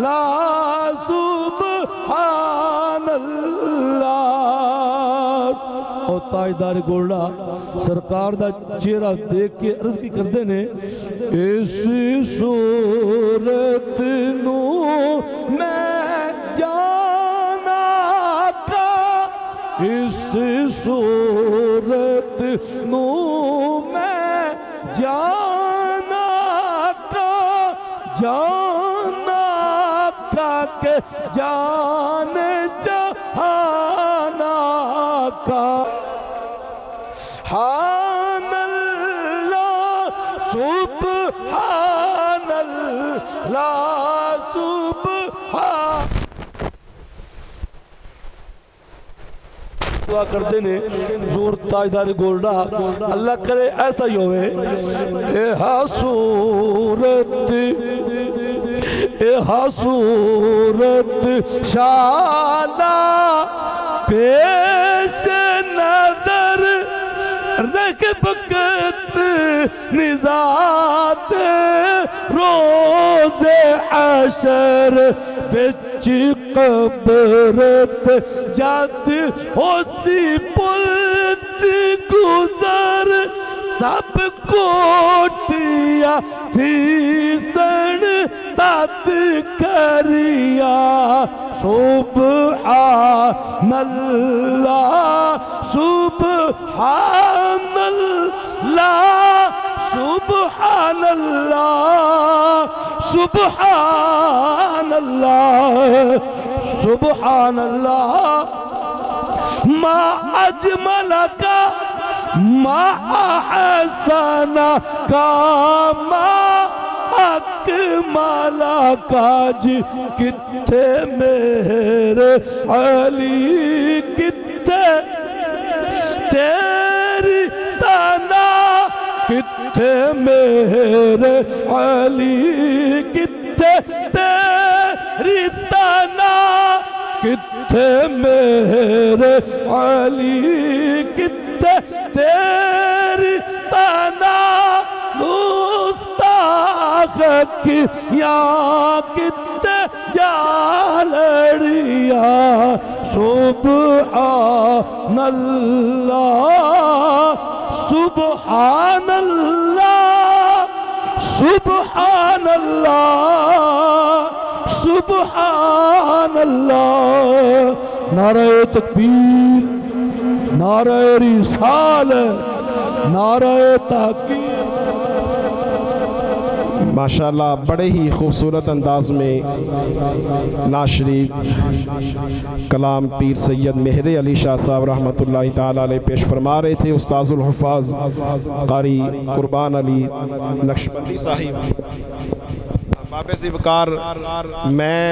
لا سبحان اللہ۔ اور تاجدار گولڈا سرکار دا چہرہ دیکھ کے عرض کی کردے نے اس صورت نو میں جانا کا، اس صورت نو میں جانا کا، جانا کا کہ جان جہانا کا۔ سبحان اللہ سبحان اللہ سبحان۔ دعا کرتے نے زور تاجدار گولڈا اللہ کرے ایسا ہی ہوئے۔ ایہا صورت شالا پیش نظر رکھ وقت نزاد روز حشر وچ قبرت جد ہو سی پلت گزر سب کوٹیا تھی سن تد کریا۔ سبحان اللہ سبحان اللہ سبحان اللہ سبحان اللہ سبحان اللہ۔ ما اجملک ما احسنک ما اکملک، جی کتے میرے علی کتے تیری تنا، کتے میرے علی کتے تیری تنا، کتے میرے علی کتے تیری تنا، مستاق کی یا کتے جالڑیا۔ سبحان اللہ سبحان اللہ سبحان اللہ سبحان اللہ۔ نعرہ تکبیر، نعرہ رسالت، نعرہ تحقیق۔ ماشاءاللہ بڑے ہی خوبصورت انداز میں نعت شریف کلام پیر سید مہر علی شاہ صاحب رحمۃ اللہ تعالیٰ علیہ پیش فرما رہے تھے استاذ الحفاظ قاری قربان علی نقشبندی صاحب۔ باب ذوالفقار میں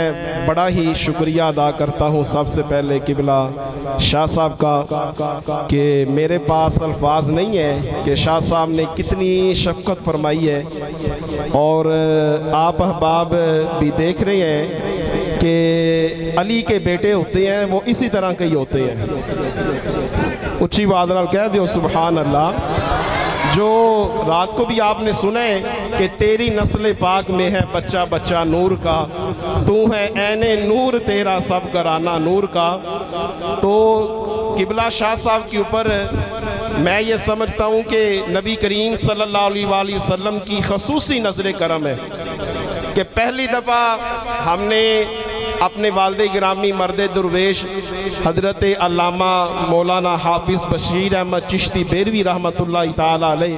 بڑا ہی شکریہ ادا کرتا ہوں سب سے پہلے قبلہ شاہ صاحب کا کہ میرے پاس الفاظ نہیں ہے کہ شاہ صاحب نے کتنی شفقت فرمائی ہے، اور آپ احباب بھی دیکھ رہے ہیں کہ علی کے بیٹے ہوتے ہیں وہ اسی طرح کے ہی ہوتے ہیں۔ اچھی بات نال کہہ دیو سبحان اللہ۔ جو رات کو بھی آپ نے سنے کہ تیری نسل پاک میں ہے بچہ بچہ نور کا، تو ہے عین نور تیرا سب گھرانہ نور کا، تو قبلہ شاہ صاحب کے اوپر میں یہ سمجھتا ہوں کہ نبی کریم صلی اللہ علیہ وآلہ وسلم کی خصوصی نظر کرم ہے کہ پہلی دفعہ ہم نے اپنے والد گرامی مرد درویش حضرت علامہ مولانا حافظ بشیر احمد چشتی بیروی رحمۃ اللہ تعالیٰ علیہ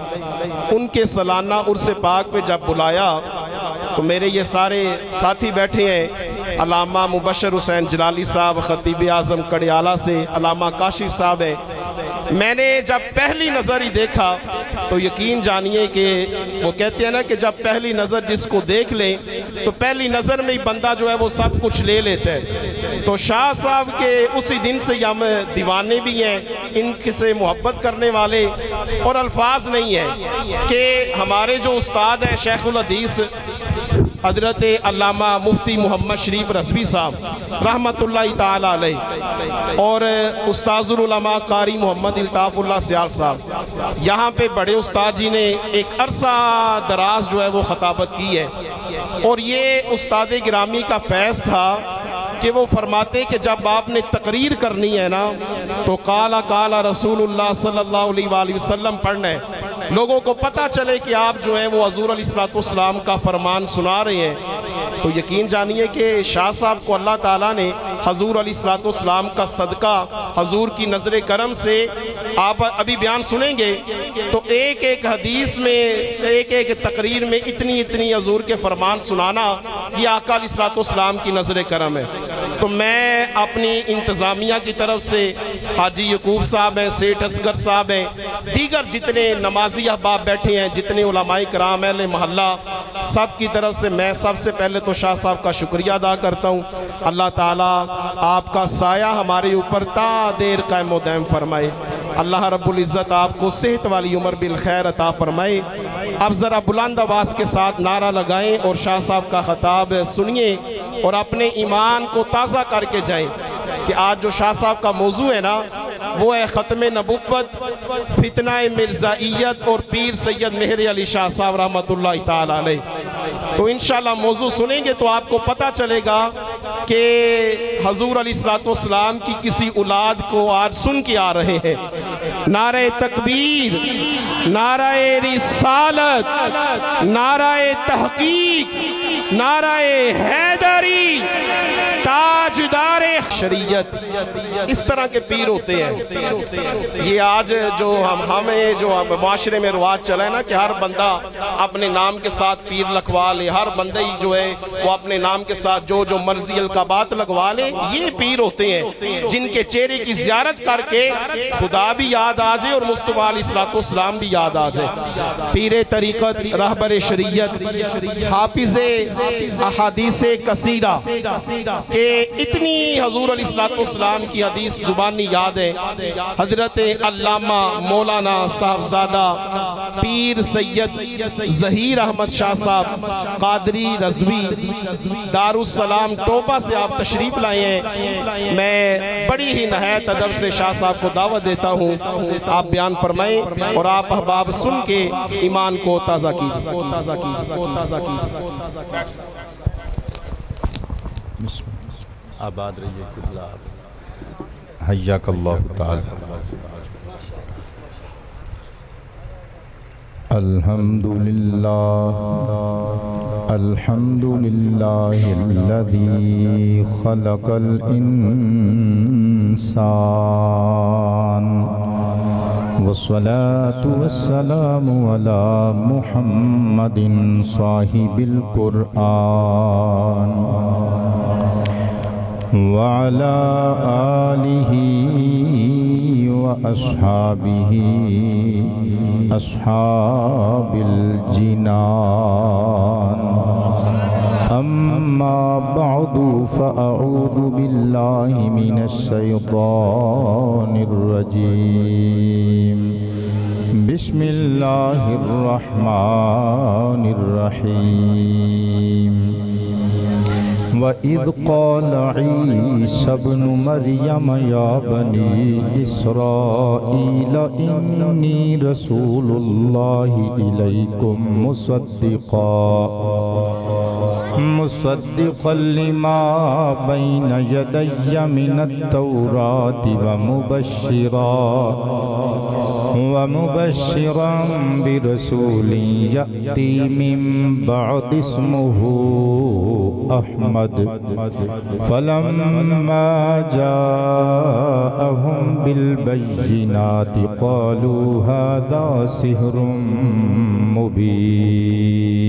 ان کے سالانہ عرس پاک پہ جب بلایا تو میرے یہ سارے ساتھی بیٹھے ہیں، علامہ مبشر حسین جلالی صاحب خطیب اعظم کڑیالہ سے، علامہ کاشف صاحب ہیں۔ میں نے جب پہلی نظر ہی دیکھا تو یقین جانیے کہ وہ کہتے ہیں نا کہ جب پہلی نظر جس کو دیکھ لیں تو پہلی نظر میں ہی بندہ جو ہے وہ سب کچھ لے لیتا ہے۔ تو شاہ صاحب کے اسی دن سے ہم دیوانے بھی ہیں، ان سے محبت کرنے والے، اور الفاظ نہیں ہیں کہ ہمارے جو استاد ہیں شیخ الحدیث حضرت علامہ مفتی محمد شریف رضوی صاحب رحمۃ اللہ تعالی علیہ اور استاذ العلماء قاری محمد الطاف اللہ سیال صاحب، یہاں پہ بڑے استاد جی نے ایک عرصہ دراز جو ہے وہ خطابت کی ہے، اور یہ استاد گرامی کا فیض تھا کہ وہ فرماتے کہ جب آپ نے تقریر کرنی ہے نا تو قال رسول اللہ صلی اللہ علیہ وآلہ وسلم پڑھنا ہے، لوگوں کو پتہ چلے کہ آپ جو ہے وہ حضور علیہ السلام کا فرمان سنا رہے ہیں۔ تو یقین جانیے کہ شاہ صاحب کو اللہ تعالیٰ نے حضور علیہ السلام کا صدقہ، حضور کی نظر کرم سے، آپ ابھی بیان سنیں گے تو ایک ایک حدیث میں، ایک ایک تقریر میں اتنی حضور کے فرمان سنانا، یہ آقا علیہ السلام کی نظر کرم ہے۔ تو میں اپنی انتظامیہ کی طرف سے حاجی یعقوب صاحب ہیں، سیٹھ اصغر صاحب ہیں، دیگر جتنے نمازی احباب بیٹھے ہیں، جتنے علماء کرام اہل محلہ، سب کی طرف سے میں سب سے پہلے تو شاہ صاحب کا شکریہ ادا کرتا ہوں۔ اللہ تعالیٰ آپ کا سایہ ہمارے اوپر تا دیر قائم و دائم فرمائے۔ اللہ رب العزت آپ کو صحت والی عمر بالخیر عطا فرمائے۔ اب ذرا بلند آواز کے ساتھ نعرہ لگائیں اور شاہ صاحب کا خطاب سنیے اور اپنے ایمان کو تازہ کر کے جائیں کہ آج جو شاہ صاحب کا موضوع ہے نا وہ ہے ختم نبوت، فتنہ مرزائیت اور پیر سید مہر علی شاہ صاحب رحمۃ اللہ تعالی علیہ۔ تو انشاءاللہ موضوع سنیں گے تو آپ کو پتہ چلے گا کہ حضور علیہ السلام کی کسی اولاد کو آج سن کے آ رہے ہیں۔ نعرہ تکبیر، نعرہ رسالت، نعرہ تحقیق، نعرہ حیدری، تاجدار شریعت، اس طرح کے پیر ہوتے ہیں۔ یہ آج جو ہمیں جو معاشرے میں رواج چلا ہے نا کہ ہر بندہ اپنے نام کے ساتھ پیر لکھوا لے، ہر بندہ ہی جو ہے وہ اپنے نام کے ساتھ جو مرضی القابات لگوا لے، یہ پیر ہوتے ہیں جن کے چہرے کی زیارت کر کے خدا بھی یاد آ جائے اور مصطفیٰ علیہ السلام بھی یاد آ جائے۔ پیر طریقت، رہبر شریعت، حافظ احادیث کثیرہ کہ اتنی حضور علیہ السلام کی حدیث زبانی یاد ہے۔ حضرت علامہ مولانا صاحبزادہ پیر سید ظہیر احمد شاہ صاحب قادری رضوی دارالسلام ٹوبہ سے آپ تشریف لائے ہیں۔ میں بڑی ہی نہایت ادب سے شاہ صاحب کو دعوت دیتا ہوں، آپ بیان فرمائیں اور آپ احباب سن کے ایمان کو تازہ کیجئے۔ آباد رہیے قبلہ، حیاک اللہ تعالی۔ الحمدللہ الذی خلق الانسان والصلاة والسلام علی محمد صاحب القرآن وعلى آلہ وأصحابہ أصحاب الجنان أما بعد فأعوذ بالله من الشيطان الرجيم بسم الله الرحمن الرحيم وَإِذْ قَالَ عِيسَى ابْنُ مَرْيَمَ يَا بَنِي إِسْرَائِيلَ إِنِّي رَسُولُ اللَّهِ إِلَيْكُمْ مُصَدِّقًا لِمَا بَيْنَ يَدَيَّ مِنَ التَّوْرَاةِ ومبشرا برسول يأتي من بعد اسمه أحمد فلما جاءهم بالبينات قالوا هذا سحر مبين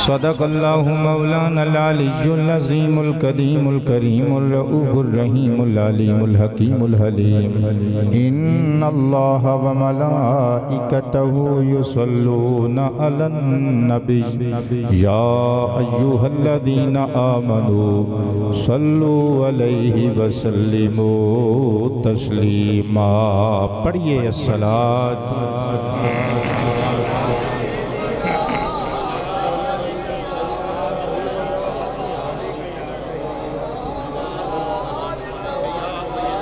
صدق اللہ مولانا العلی العظیم الکریم الکریم الرؤوف الرحیم العلیم الحکیم الحلیم ان اللہ وملائکتہ یصلون علی النبی یا ایہا الذین آمنوا صلوا علیہ وسلموا تسلیما۔ پڑھیے الصلاۃ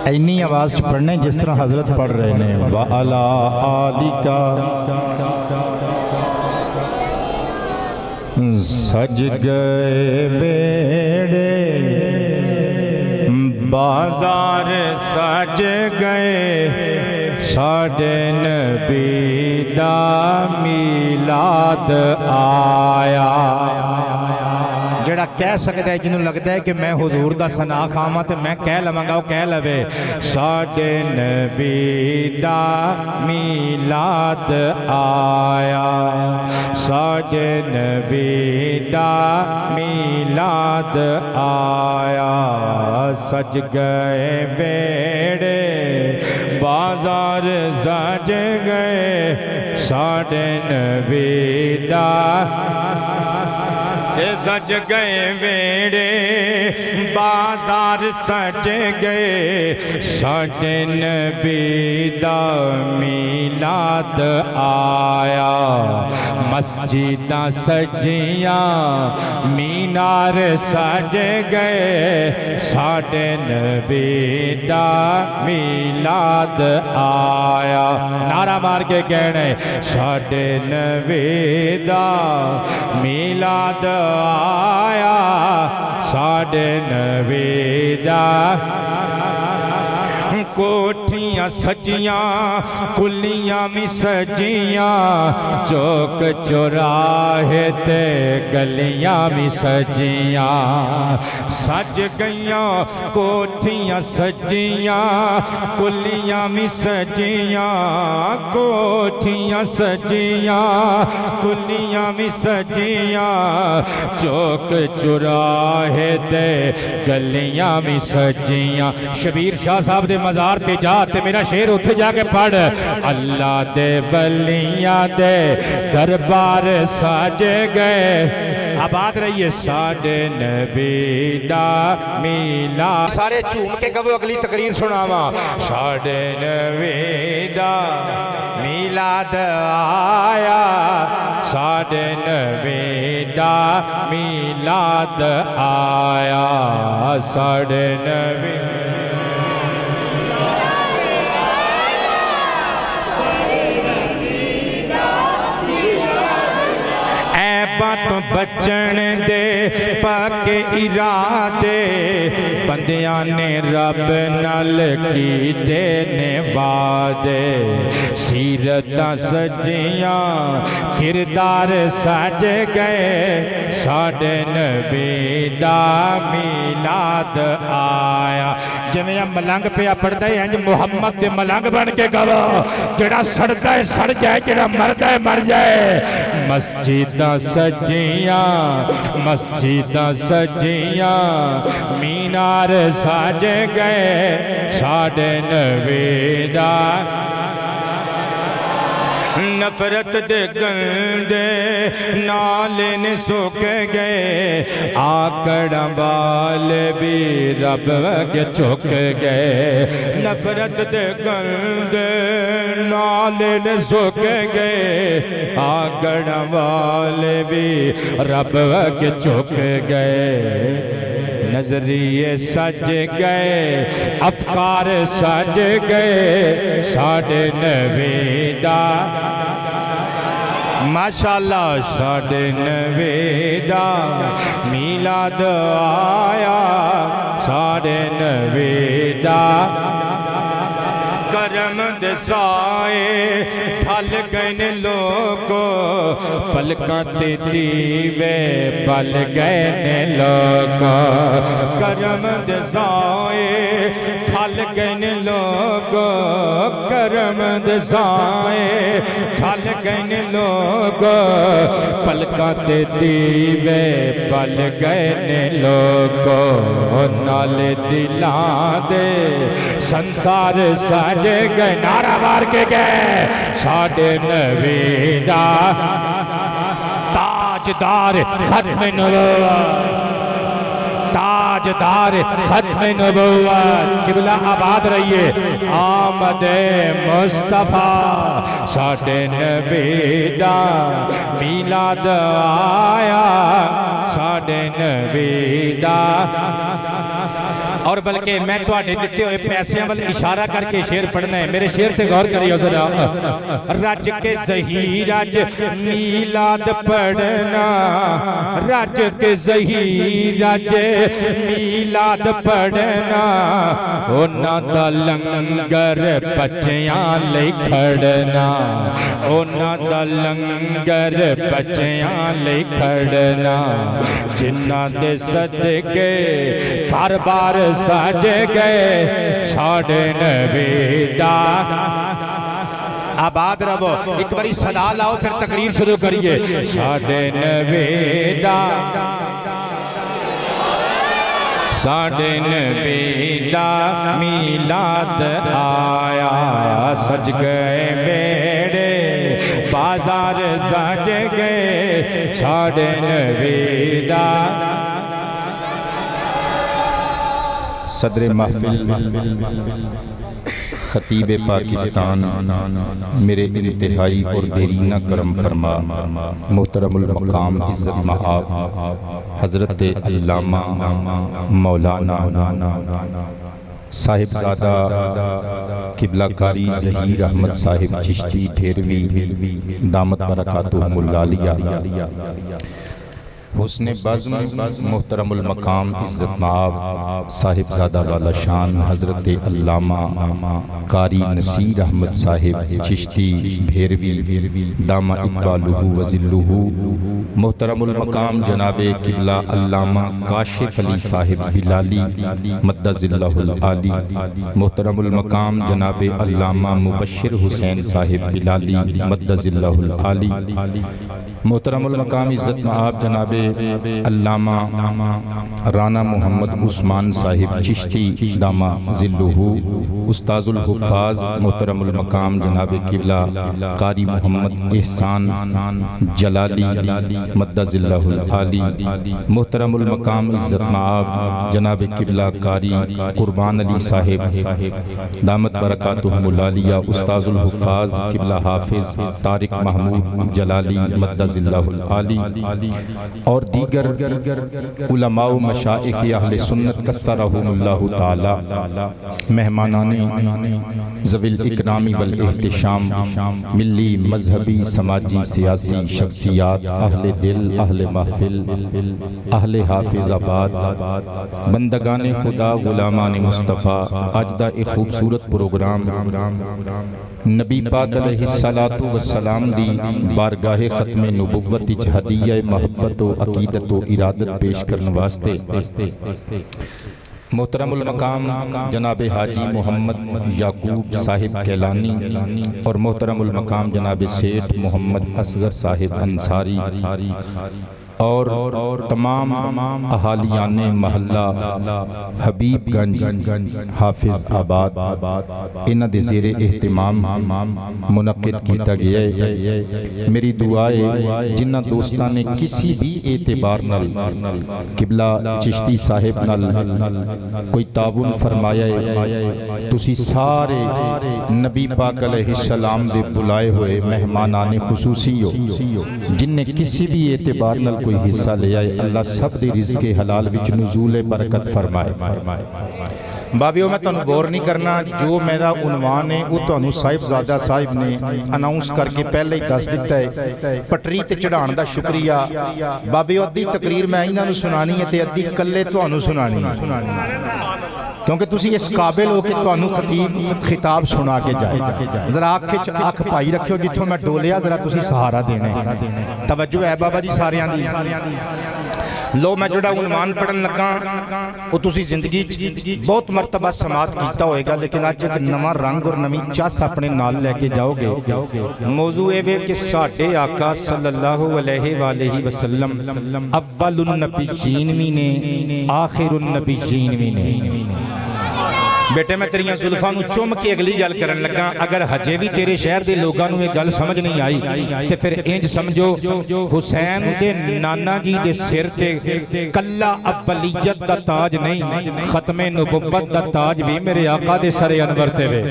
اینی آواز پڑھنے جس طرح حضرت پڑھ رہے ہیں وَعَلَىٰ آلِكَ سج گئے بیڑے بازار سج گئے ساڈے نبی دا میلاد آیا جڑا کہہ سکتا ہے جنہوں لگتا ہے کہ میں حضور دا ثنا کھاواں تے میں کہہ لواں گا وہ کہہ لوے ساڈے نبی دا میلاد آیا ساڈے نبی دا میلاد آیا سج گئے بیڑے بازار سج گئے ساڈے نبی دا سج گئے ویڑے بازار سج گئے ساڈے نبی دا میلاد آیا مسجداں سجیاں مینار سج گئے ساڈے نبی دا میلاد آیا نعرہ مار کے کہنے ساڈے نبی دا میلاد آیا ساڈے نبی دا کوٹھیاں سجیاں کلیاں بھی سجیاں چوک چوراہے تے گلیاں بھی سجیاں سج گئیاں کوٹھیاں سجیاں کلیاں بھی سجیاں کوٹھیاں سجیاں کلیاں بھی سجیاں چوک چوراہے تے گلیاں بھی سجیاں شبیر شاہ صاحب دے مزار تے جا تے میرا شعر اتھے جا کے پڑھ اللہ دے ولیاں دے دربار سج گئے آباد رہیے ساڈے نبی دا میلاد سارے چوم کے کہو اگلی تقریر سناواں ساڈے نبی دا میلاد آیا ساڈے نبی دا میلاد آیا ساڈے نبی تو بچن دے پاک ارادے بندیاں نے رب نال کیتے نے وعدے سیرتاں سجیاں کردار سج گئے ساڈے نبی دا میلاد آیا جویں ملنگ پیا پڑھدا ہے انج محمد دے ملنگ بن کے گوا جڑا سڑدا ہے سڑ جائے جڑا مردا ہے مر جائے مسجداں سجیاں مسجداں سجیاں مینار سج گئے ساڈے نبی دا نفرت دے گندے نالے سک گئے آکڑاں بال بھی رب کے چک گئے نفرت دے گندے نالے سک گئے آکڑاں بال بھی رب کے چک گئے نظریے سج گئے افکار سج گئے ساڈے نبی دا ماشاءاللہ ساڈے نبی دا میلاد آیا ساڈے نبی دا کرم دے سائے ٹھل گئے لوگو پلکاں تے دیوے پل گئے لوگو کرم دے سائے ٹھل گئے لوگو کرم دے سائے ٹھل گئے لوگو پلکاں تے دیوے پل گئے لوگو نالے دلاں دے سنسار سج گئے نعرہ مار کے گئے ساڈے نبی دا تاجدار ختم نبوت تاجدار ختم نبوت قبلہ آباد رہیے آمد مصطفیٰ ساڈے نبی دا میلاد آیا ساڈے نبی دا اور بلکہ میں تواڈے دتے ہوئے پیسیاں ول اشارہ کر کے شعر پڑھنا ہے. میرے شعر تے غور کریو ذرا. رج کے زہی رج میلاد پڑھنا, رج کے زہی رج میلاد پڑھنا, اونا دا لنگر بچیاں لئی کھڑنا, اونا دا لنگر بچیاں لئی کھڑنا, جنہ دے صدقے گھر بار سج گئے ساڈے نبی دا. آباد رہو. ایک باری صدا لاؤ پھر تقریر شروع کریے. ساڈے نبی دا, ساڈے نبی دا میلاد آیا, سج گئے بیڑے بازار سج گئے ساڈے نبی دا. صدر محفل خطیب پاکستان میرے انتہائی اور دیرینہ کرم فرما محترم المقام عزت مآب حضرت علامہ مولانا صاحبزادہ قبلہ کاری ظہیر احمد صاحب چشتی ٹھیروی دامت برکاتہم العالیہ حسن بزم محترم المقام عزت مآب صاحبزادہ والا شان حضرت علامہ قاری نصیر احمد صاحب چشتی بھیروی دامہ اقبالہ وذلہ, محترم المقام جناب قبلہ علامہ کاشف علی صاحب بلالی مد ظلہ العالی, محترم المقام جناب علامہ مبشر حسین صاحب بلالی مد ظلہ العالی, محترم المقام عزت مآب جناب علامہ رانا محمد عثمان صاحب چشتی دامہ ظلہ, استاذ الحفاظ محترم المقام جناب قبلہ قاری محمد احسان جلالی مد ظلہ العالی, محترم المقام عزت مآب جناب قبلہ قاری قربان علی صاحب دامت برکاتہم العالیہ, استاذ الحفاظ قبلہ حافظ طارق محمود جلالی مد ذلہ العالی, اور دیگر علماء و مشائخ اہل سنت کثرہم اللہ تعالی, مہمانان ذوی الاکرام والاحتشام, ملی مذہبی سماجی سیاسی شخصیات, اہل دل اہل محفل اہل حافظ آباد, بندگان خدا غلامان مصطفیٰ, آج دا ایک خوبصورت پروگرام نبی پاک علیہ السلام دی بارگاہ ختم نبوت ہدیہ محبت و عقیدت و ارادت پیش کرنے واسطے محترم المقام جناب حاجی محمد یعقوب صاحب کیلانی اور محترم المقام جناب سیٹھ محمد اصغر صاحب انصاری اور تمام اہالیان محلہ حبیب گنج حافظ آباد انہ دے زیر اہتمام منعقد کیتا گیا ہے. میری دعائے جنہ دوستان نے کسی بھی اعتبار نال قبلہ چشتی صاحب نال کوئی تعاون فرمایا ہے, تسی سارے نبی پاک علیہ السلام دے بلائے ہوئے مہمانان خصوصی ہو, جن نے کسی بھی اعتبار نال کوئی حصہ لے آئے, اللہ سب دی رزق حلال وچ نزول برکت فرمائے. بابیوں میں تنہوں بور نہیں کرنا, جو میرا عنوان ہے وہ تنہوں صاحبزادہ صاحب نے اناؤنس کر کے پہلے ہی دس دیتا ہے. پٹری تے چڑھان دا شکریہ. بابیوں ادھی تقریر میں انہاں نوں سنانی ہے تے ادھی کلے تنہوں سنانی ہے, کیونکہ تسی اس قابل ہو کہ تنہوں خطیب خطاب سنا کے جائے. ذرا آنکھ پائی رکھو جتوں میں ڈولیا, ذرا تسی سہارا دینے. توجہ ہے بابا جی ساریاں دی. لو میں جڑا عنوان پڑھن لگا وہ تسی زندگی بہت مرتبہ سماعت کیتا ہوئے گا, لیکن آج ایک نواں رنگ اور نویں چاس اپنے نال لے کے جاؤ گے. موضوع ہے کہ ساڈے آقا صلی اللہ علیہ وآلہ وسلم اول النبیین بھی نے آخر النبیین بھی نے. بیٹے میں تیریاں زلفاں نو چوم کے اگلی گل کرن لگا, اگر ہجے بھی تیرے شہر دے لوگاں نو یہ گل سمجھ نہیں آئی تے پھر انج سمجھو حسین دے نانا جی دے سر تے کلا اولیت دا تاج نہیں, ختم نبوت دا تاج بھی میرے آقا دے سر انور تے وے.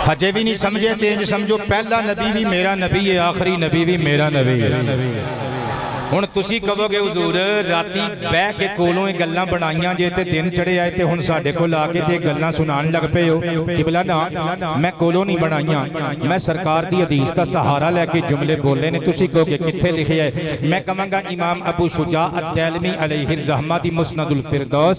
ہجے بھی نہیں سمجھے تے انج سمجھو پہلا نبی بھی میرا نبی ہے, آخری نبی بھی میرا نبی ہے. ਹੁਣ ਤੁਸੀਂ ਕਹੋਗੇ ਹਜ਼ੂਰ ਰਾਤੀ ਬਹਿ ਕੇ ਕੋਲੋਂ ਇਹ ਗੱਲਾਂ ਬਣਾਈਆਂ ਜੇ ਤੇ ਦਿਨ ਚੜੇ ਆਏ ਤੇ ਹੁਣ ਸਾਡੇ ਕੋਲ ਆ ਕੇ ਤੇ ਗੱਲਾਂ ਸੁਣਾਉਣ ਲੱਗ ਪਏ ਹੋ ਕਿਬਲਾ ਨਾ ਮੈਂ ਕੋਲੋਂ ਨਹੀਂ ਬਣਾਈਆਂ ਮੈਂ ਸਰਕਾਰ ਦੀ ਹਦੀਸ ਦਾ ਸਹਾਰਾ ਲੈ ਕੇ ਜੁਮਲੇ ਬੋਲੇ ਨੇ ਤੁਸੀਂ ਕਹੋਗੇ ਕਿੱਥੇ ਲਿਖਿਆ ਹੈ ਮੈਂ ਕਹਾਂਗਾ ਇਮਾਮ ਅਬੂ ਸ਼ੁਜਾ ਅਤ-ਤੈਲਮੀ ਅਲੈਹਿ ਰਹਿਮਾ ਦੀ ਮੁਸਨਦੁਲ ਫਿਰਦੌਸ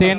3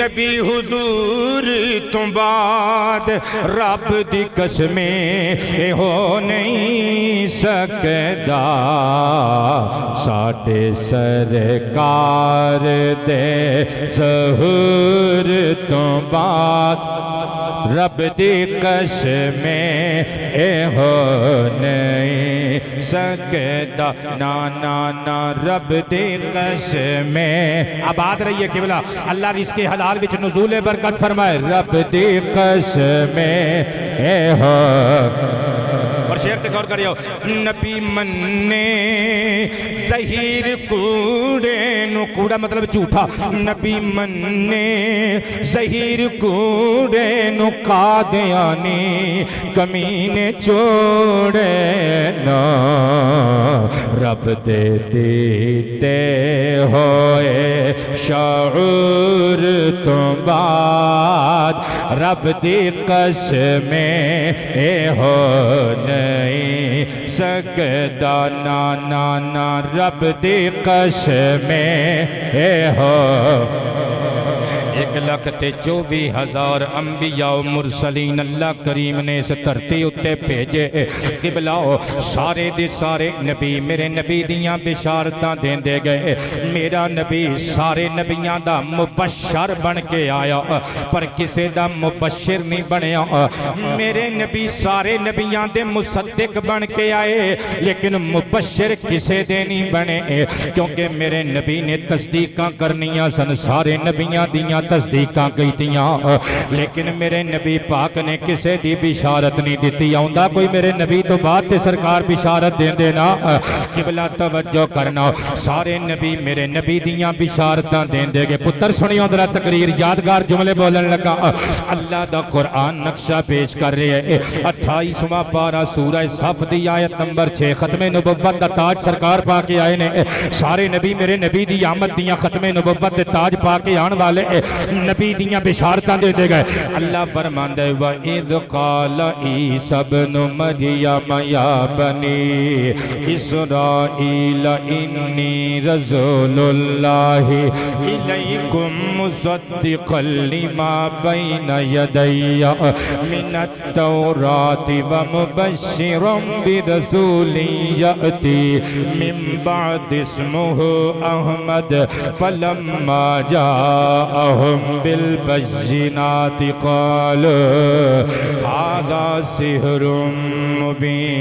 نبی حضور تو بعد رب دی قسمیں ہو نہیں سکدا ساڈے سرکار دے ظہور تو بعد رب دی قسمیں ہو نہیں سکدا نا نا نا رب دی قسمیں آباد رہیے قبلہ اللہ رزق حلال وچ نزول برکت فرمائے رب دی قسمیں ہو اور شعر تے غور کریو نبی مننے زہیر کوڑے نو کوڑا مطلب جھوٹا نبی مننے زہیر کوڑے نو قادیانی کمینے چوڑے نا رب دے دیتے ہوئے شعور تو بعد رب دی قسمیں ہو نہیں سکدا نا نا نا رب دی قسمیں ہو 1,24,000 انبیاء و مرسلین اللہ کریم نے اس دھرتی اتے بھیجے قبلہ سارے دے سارے نبی میرے نبی دیاں بشارتاں دین دے گئے میرا نبی سارے نبیاں دا مبشر بن کے آیا پر کسے دا مبشر نہیں بنیا میرے نبی سارے نبیاں دے مصدق بن کے آئے لیکن مبشر کسے دے نہیں بنے کیونکہ میرے نبی نے تصدیقاں کرنیاں سن سارے نبیاں دیاں تصدیقاں کیتیاں لیکن میرے نبی پاک نے کسے دی بشارت نہیں دیتی آؤندہ کوئی میرے نبی تو بات تے سرکار بشارت دین دینا قبلہ توجہ کرنا سارے نبی میرے نبی دیاں بشارتاں دین دے گے پتر سنی اندرہ تقریر یادگار جملے بولن لگا اللہ دا قرآن نقشہ پیش کر رہے ہیں 28واں پارہ سورہ صف دی آیت نمبر 6 ختم نبوت دا تاج سرکار پاکے آئے نے سارے نبی میرے نبی دی آمد دیاں ختم نبوت دے تاج پاکے آن والے نبی دیاں بشارتاں دے دے گئے اللہ فرماندے وَإِذْ قَالَ عِيسَى ابْنُ مَرْيَمَ يَا بَنِي إِسْرَائِيلَ إِنِّي رَسُولُ اللَّهِ إِلَيْكُمْ مُصَدِّقًا لِمَا بَيْنَ يَدَيَّ مِنَ التَّوْرَاةِ وَمُبَشِّرًا بِرَسُولٍ يَأْتِي مِن بَعْدِ اسْمُهُ أَحْمَدُ فَلَمَّا جاءهم بالبينات قالوا هذا سحر مبين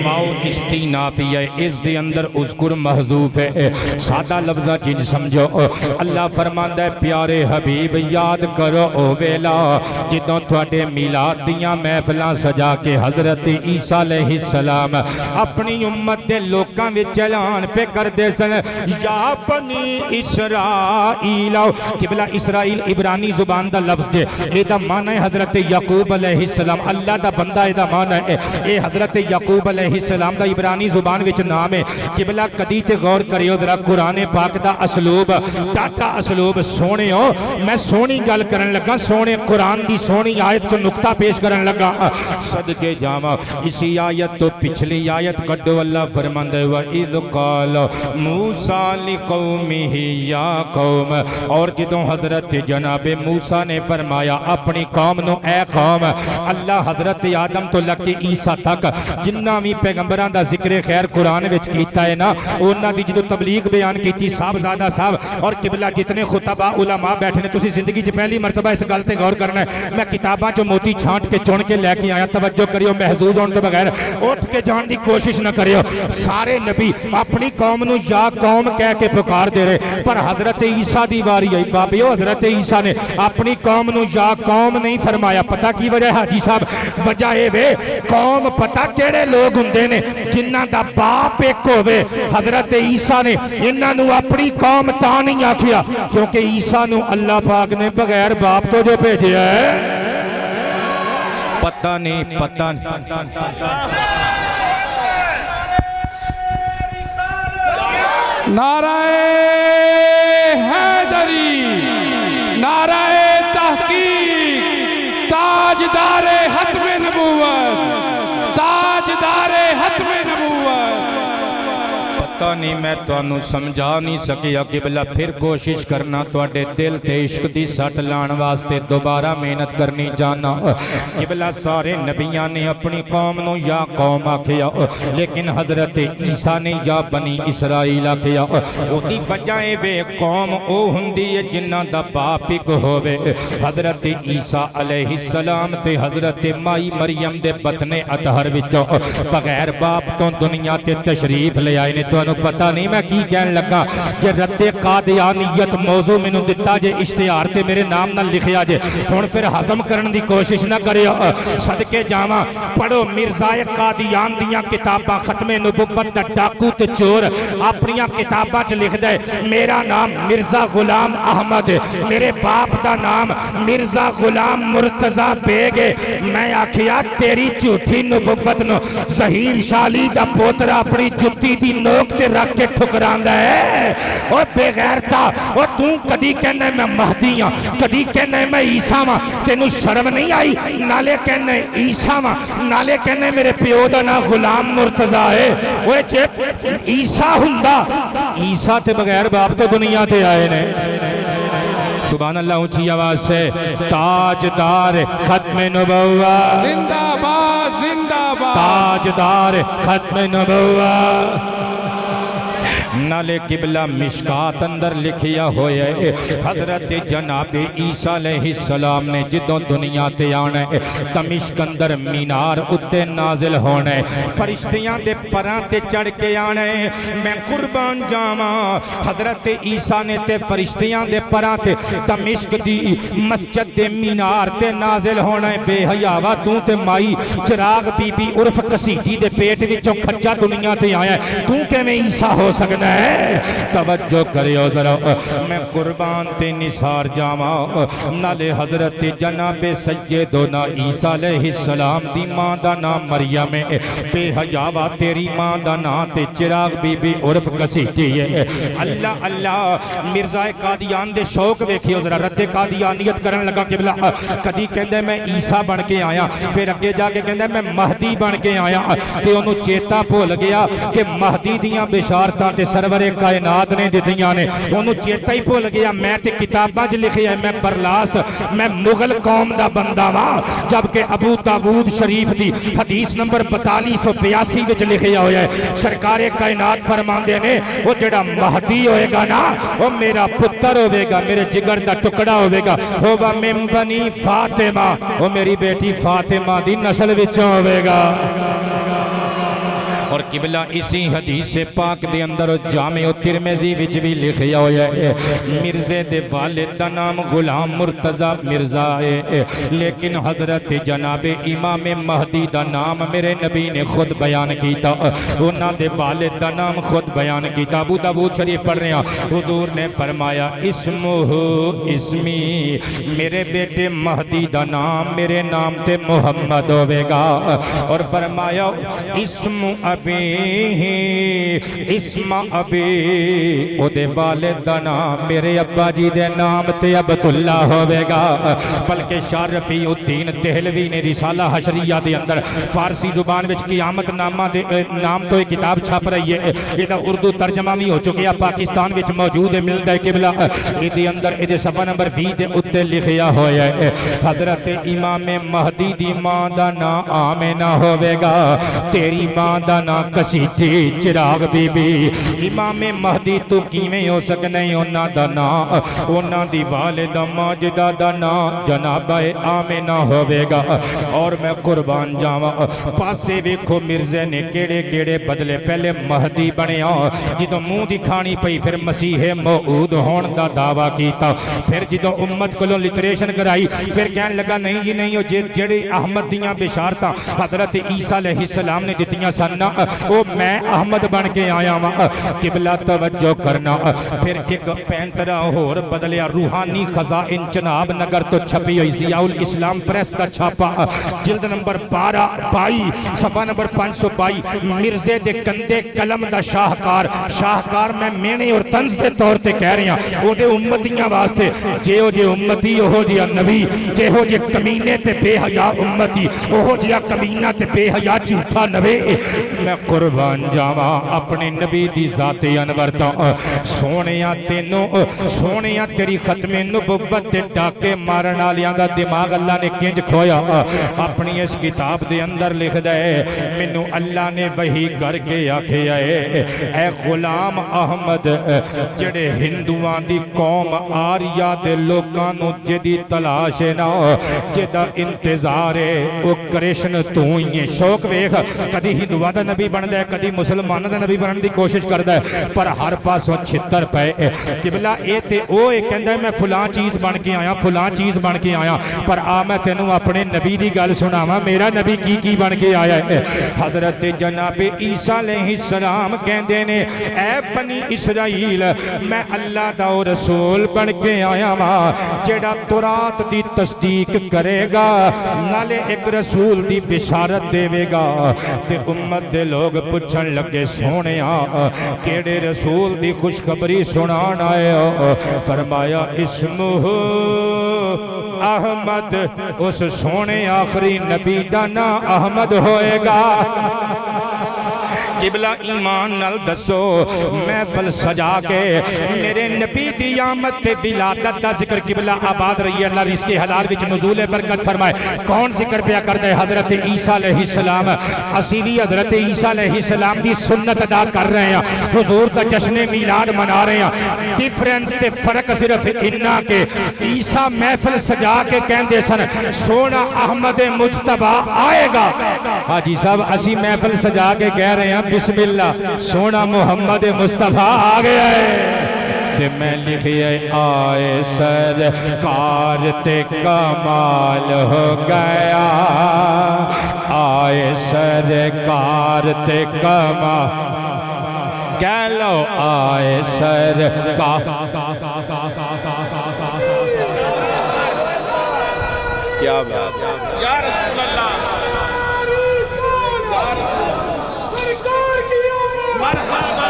واو استینافی ہے اس دے اندر اذکر محذوف ہے سادہ لفظہ چیز سمجھو اللہ فرماندہ ہے پیارے حبیب یاد کرو او ویلا جدوں تھوڑے میلاد دیاں محفلاں سجا کے حضرت عیسیٰ علیہ السلام اپنی امت دے لوکاں وچ اعلان پہ کر دے سن یا بنی اسرائیل قبلہ اسرائیل عبرانی زبان دا لفظ دے اے دا معنی ہے حضرت یعقوب علیہ السلام اللہ دا بندہ اے دا معنی ہے اے حضرت یعقوب علیہ السلام دا عبرانی زبان وچ نام ہے قبلہ کدی تے غور کریو ذرا قرآن پاک دا اسلوب ٹاٹا اسلوب سونے ہو میں سونی گل کرن لگا سونے قرآن دی سونی آیت چو نقطہ پیش کرن لگا صدقے جاما اسی آیت تو پچھلی آیت کڈو اللہ فرماندے وَإِذْ قَالَ مُوسَى لِقَوْمِهِ يَا قَوْمَ اور جدوں حضرت جناب موسیٰ نے فرمایا اپنی قوم نو اے قوم اللہ حضرت آدم تو لکی عیسیٰ تک جنہ بھی پیغمبران دا ذکر خیر قرآن وچ کیتا ہے نا انہاں دی جدو تبلیغ بیان کیتی صاحبزادہ صاحب اور قبلہ جتنے خطبہ علماء بیٹھنے تسی زندگی چ پہلی مرتبہ اس گل تے غور کرنا ہے میں کتاباں چو موتی چھانٹ کے چن کے لے کے آیا توجہ کریو محظوظ ہون تو بغیر اٹھ کے جان دی کوشش نہ کریو سارے نبی اپنی قوم نو یا قوم کہہ کے پکار دے رہے پر حضرت عیسیٰ دی واری آئی بابیو حضرت عیسیٰ نے اپنی قوم نو یا قوم نہیں فرمایا پتہ کی وجہ ہے حاجی صاحب وجہ ہے وے قوم پتہ کیڑے لوگ ہندے نے جنہ دا باپ ایک ہوئے حضرت عیسیٰ نے انہاں نو اپنی قوم تا نہیں آکھیا کیونکہ عیسیٰ نو اللہ پاک نے بغیر باپ تو جو بھیجے ہے پتہ نہیں نعرہ حیدری نعرہ تحقیق تاجدار ختم نبوت تاجدار ختم نبوت پتہ نہیں میں تانوں سمجھا نہیں سکیا قبلہ پھر کوشش کرنا تواڈے دل تے عشق دی سٹ لان واسطے دوبارہ محنت کرنی جانا قبلہ سارے نبیان نے اپنی قوم نو یا قوم آکھیا لیکن حضرت عیسیٰ نے یا بنی اسرائیل آکھیا او دی بجائے وے قوم او ہندی ہے جنہ دا باپ ایک ہووے حضرت عیسیٰ علیہ السلام تے حضرت مائی مریم دے بطن اطہر وچوں بغیر باپ تو دنیا تے تشریف لے آئے نے تو انہوں پتہ نہیں میں کی کہن لگا جے رد قادیانیت موضوع میں نوں دتا جے اشتہار تے میرے نام نہ لکھیا جے ہن پھر ہضم کرن دی کوشش نہ کرے صدقے جاواں پڑھو مرزا قادیان دیاں کتاباں ختم نبوت دا ڈاکو تے چور اپنیاں کتاباں چ لکھ دے میرا نام مرزا غلام احمد میرے باپ دا نام مرزا غلام مرتضی بیگ میں آکھیا تیری جھوٹی نبوت نو ظہیر شالی دا پوترا اپنی جُتی دی نوک تے رکھ کے ٹھکراندا ہے او بے غیرتا او تو کدی کہنا میں مہدی ہاں کدی کہنا میں عیسیٰ ہاں تینوں شرم نہیں آئی نالے کہنا عیسیٰ ہاں نالے کہنا میرے پیو دا نام غلام مرتضی ہے اوے جے عیسیٰ ہوندا عیسیٰ تے بغیر باپ تو دنیا تے آئے نے سبحان اللہ اونچی آواز سے تاجدار ختم نبوت زندہ باد زندہ باد تاجدار ختم نبوت نالے قبلہ مشکات اندر لکھیا ہویا ہے حضرت جناب عیسیٰ علیہ السلام نے جدوں دنیا تے آنا ہے دمشق اندر مینار اتے نازل ہونا ہے فرشتیاں دے پران تے چڑھ کے آنا ہے میں قربان جاواں حضرت عیسیٰ نے تے فرشتیاں دے پران تے دمشق دی مسجد دے مینار تے نازل ہونا ہے بے حیاوا تو تے مائی چراغ بی بی عرف کسیٹی دے پیٹ وچوں کھچا دنیا تے آیا ہے تو کیویں عیسیٰ ہو سکتا ہے توجہ کریو ذرا میں قربان تے نثار جاواں نالے حضرت جناب سیدنا عیسیٰ علیہ السلام دی ماں دا نام مریم ہے بے حیاوا تیری ماں دا نام تے چراغ بی بی عرف کسیٹی ہے اللہ اللہ مرزا قادیان دے شوق ویکھیو ذرا رد قادیانیت کرن لگا قبلہ کدی کہندے میں عیسیٰ بن کے آیا پھر اگے جا کے کہندے میں مہدی بن کے آیا تے انہوں چیتا بھول گیا کہ مہدی دیاں بشارتاں تے سرور کائنات نے دیتیاں نے انہوں چیتا ہی بھول گیا میں تے کتاباں جو لکھے ہیں میں برلاس میں مغل قوم دا بندہ ماں جبکہ ابو داود شریف دی حدیث نمبر 4282 وچ لکھے ہویا ہے سرکار کائنات فرماندے نے وہ جڑا مہدی ہوئے گا نا وہ میرا پتر ہوئے گا میرے جگر دا ٹکڑا ہوئے گا ہوگا من بنی فاطمہ وہ میری بیٹی فاطمہ دی نسل وچوں ہوئے گا اور قبلہ اسی حدیث پاک دے اندر جامع ترمذی وچ بھی لکھیا ہویا ہے مرزے دے والد دا نام غلام مرتضی مرزا ہے لیکن حضرت جناب امام مہدی دا نام میرے نبی نے خود بیان کیتا انہاں دے والد دا نام خود بیان کیتا ابو داؤد شریف پڑھ رہے ہیں حضور نے فرمایا اسمہ اسمی میرے بیٹے مہدی دا نام میرے نام تے محمد ہوئے گا اور فرمایا اسم اسم ابی او دے والد دا نام میرے ابا جی دے نام تے عبداللہ ہوئے گا بلکہ شاہ رفیع الدین دہلوی نے رسالہ حشریہ دے اندر فارسی زبان وچ قیامت نام تو ایک کتاب چھپ رہی ہے یہ اردو ترجمہ بھی ہو چکے پاکستان وچ موجود ہے ملتا ہے قبلہ یہ اندر یہ صفحہ نمبر 20 دے اتے لکھیا ہویا ہے حضرت امام مہدی دی ماں دا نام آمینہ ہوئے گا تیری ماں دا نام کسیٹی چراغ بی بی امام مہدی تو کیویں ہو سکنے انہاں دا نام انہاں دی والدہ ماجدہ دا نام جناب آمینہ ہوئے گا اور میں قربان جاواں پاسے ویکھو مرزے نے کیڑے کیڑے بدلے پہلے مہدی بنیا جدوں منہ دکھانی پئی پھر مسیح موعود ہون دا دعویٰ کیتا پھر جدوں امت کولوں لٹریشن کرائی پھر کہن لگا نہیں جی نہیں جڑے احمد دیاں بشارتاں حضرت عیسیٰ علیہ السلام نے دتیاں سن وہ میں احمد بن کے آیا ہوں قبلہ توجہ کرنا پھر ایک پینترہ اور بدلیا روحانی خزائن جناب نگر تو چھپی ہوئی ضیاء الاسلام پریس دا چھاپا جلد نمبر 22 صفحہ نمبر 522 مرزے دے کندے قلم دا شاہکار میں مینے اور طنز دے طور تے کہہ رہی ہیں وہ دے امتیاں واسطے جے ہو جے امتی ہو جے نبی جے ہو جے کمینے تے بے حیا امتی ہو جے کمینہ تے بے حیا جھوٹا نبی میں قربان جاواں اپنے نبی دی ذات انور تو سونیا تینوں سونیا تیری ختم نبوت دے ڈاکے مارن والیاں دا دماغ اللہ نے کنج کھویا اپنی اس کتاب دے اندر لکھ دے مینوں اللہ نے وحی کر کے آکھیا اے غلام احمد جڑے ہندوؤں دی قوم آریا دے لوکاں نوں جدی تلاش ہے نا جدا انتظار ہے او کرشن تو ہی شوق ویکھ کدی ہندوؤں دا نبی بن دے کدی مسلماناں دا نبی بنن دی کوشش کردا ہے پر ہر پاسوں چھتر پئے قبلہ اے تے او اے کہندا ہے میں فلاں چیز بن کے آیا فلاں چیز بن کے آیا پر آ میں تینوں اپنے نبی دی گل سناواں میرا نبی کی بن کے آیا ہے حضرت جناب عیسیٰ علیہ السلام کہندے نے اے بنی اسرائیل میں اللہ دا رسول بن کے آیا ہاں جڑا تورات دی تصدیق کرے گا نالے ایک رسول دی بشارت دے گا تے امت دے لوگ پوچھن لگے سونیا کیڑے رسول دی خوشخبری سنان آئے ہو فرمایا اسمہ احمد اس سونے آخری نبی دا نام احمد ہوئے گا قبلہ ایمان نال دسو محفل سجا کے میرے نبی دی آمد تے ولادت دا ذکر قبلہ آباد رہی ہے اللہ رزق حلال وچ نزول برکت فرمائے کون ذکر پیا کرتا ہے حضرت عیسیٰ علیہ السلام اسی بھی حضرت عیسیٰ علیہ السلام دی سنت ادا کر رہے ہیں حضور دا جشن میلاد منا رہے ہیں ڈیفرنس تے فرق صرف انہا کے عیسیٰ محفل سجا کے کہندے سن سونا احمد مجتبہ آئے گا حاجی صاحب اسی محفل سجا کے کہہ رہے ہیں بسم اللہ سونا محمد مصطفیٰ آ گیا ہے تے میں لکھئے آئے سرکار تے کمال ہو گیا آئے سرکار تے کمال کہہ لو آئے سرکار کیا بات یا رسول اللہ مرحبا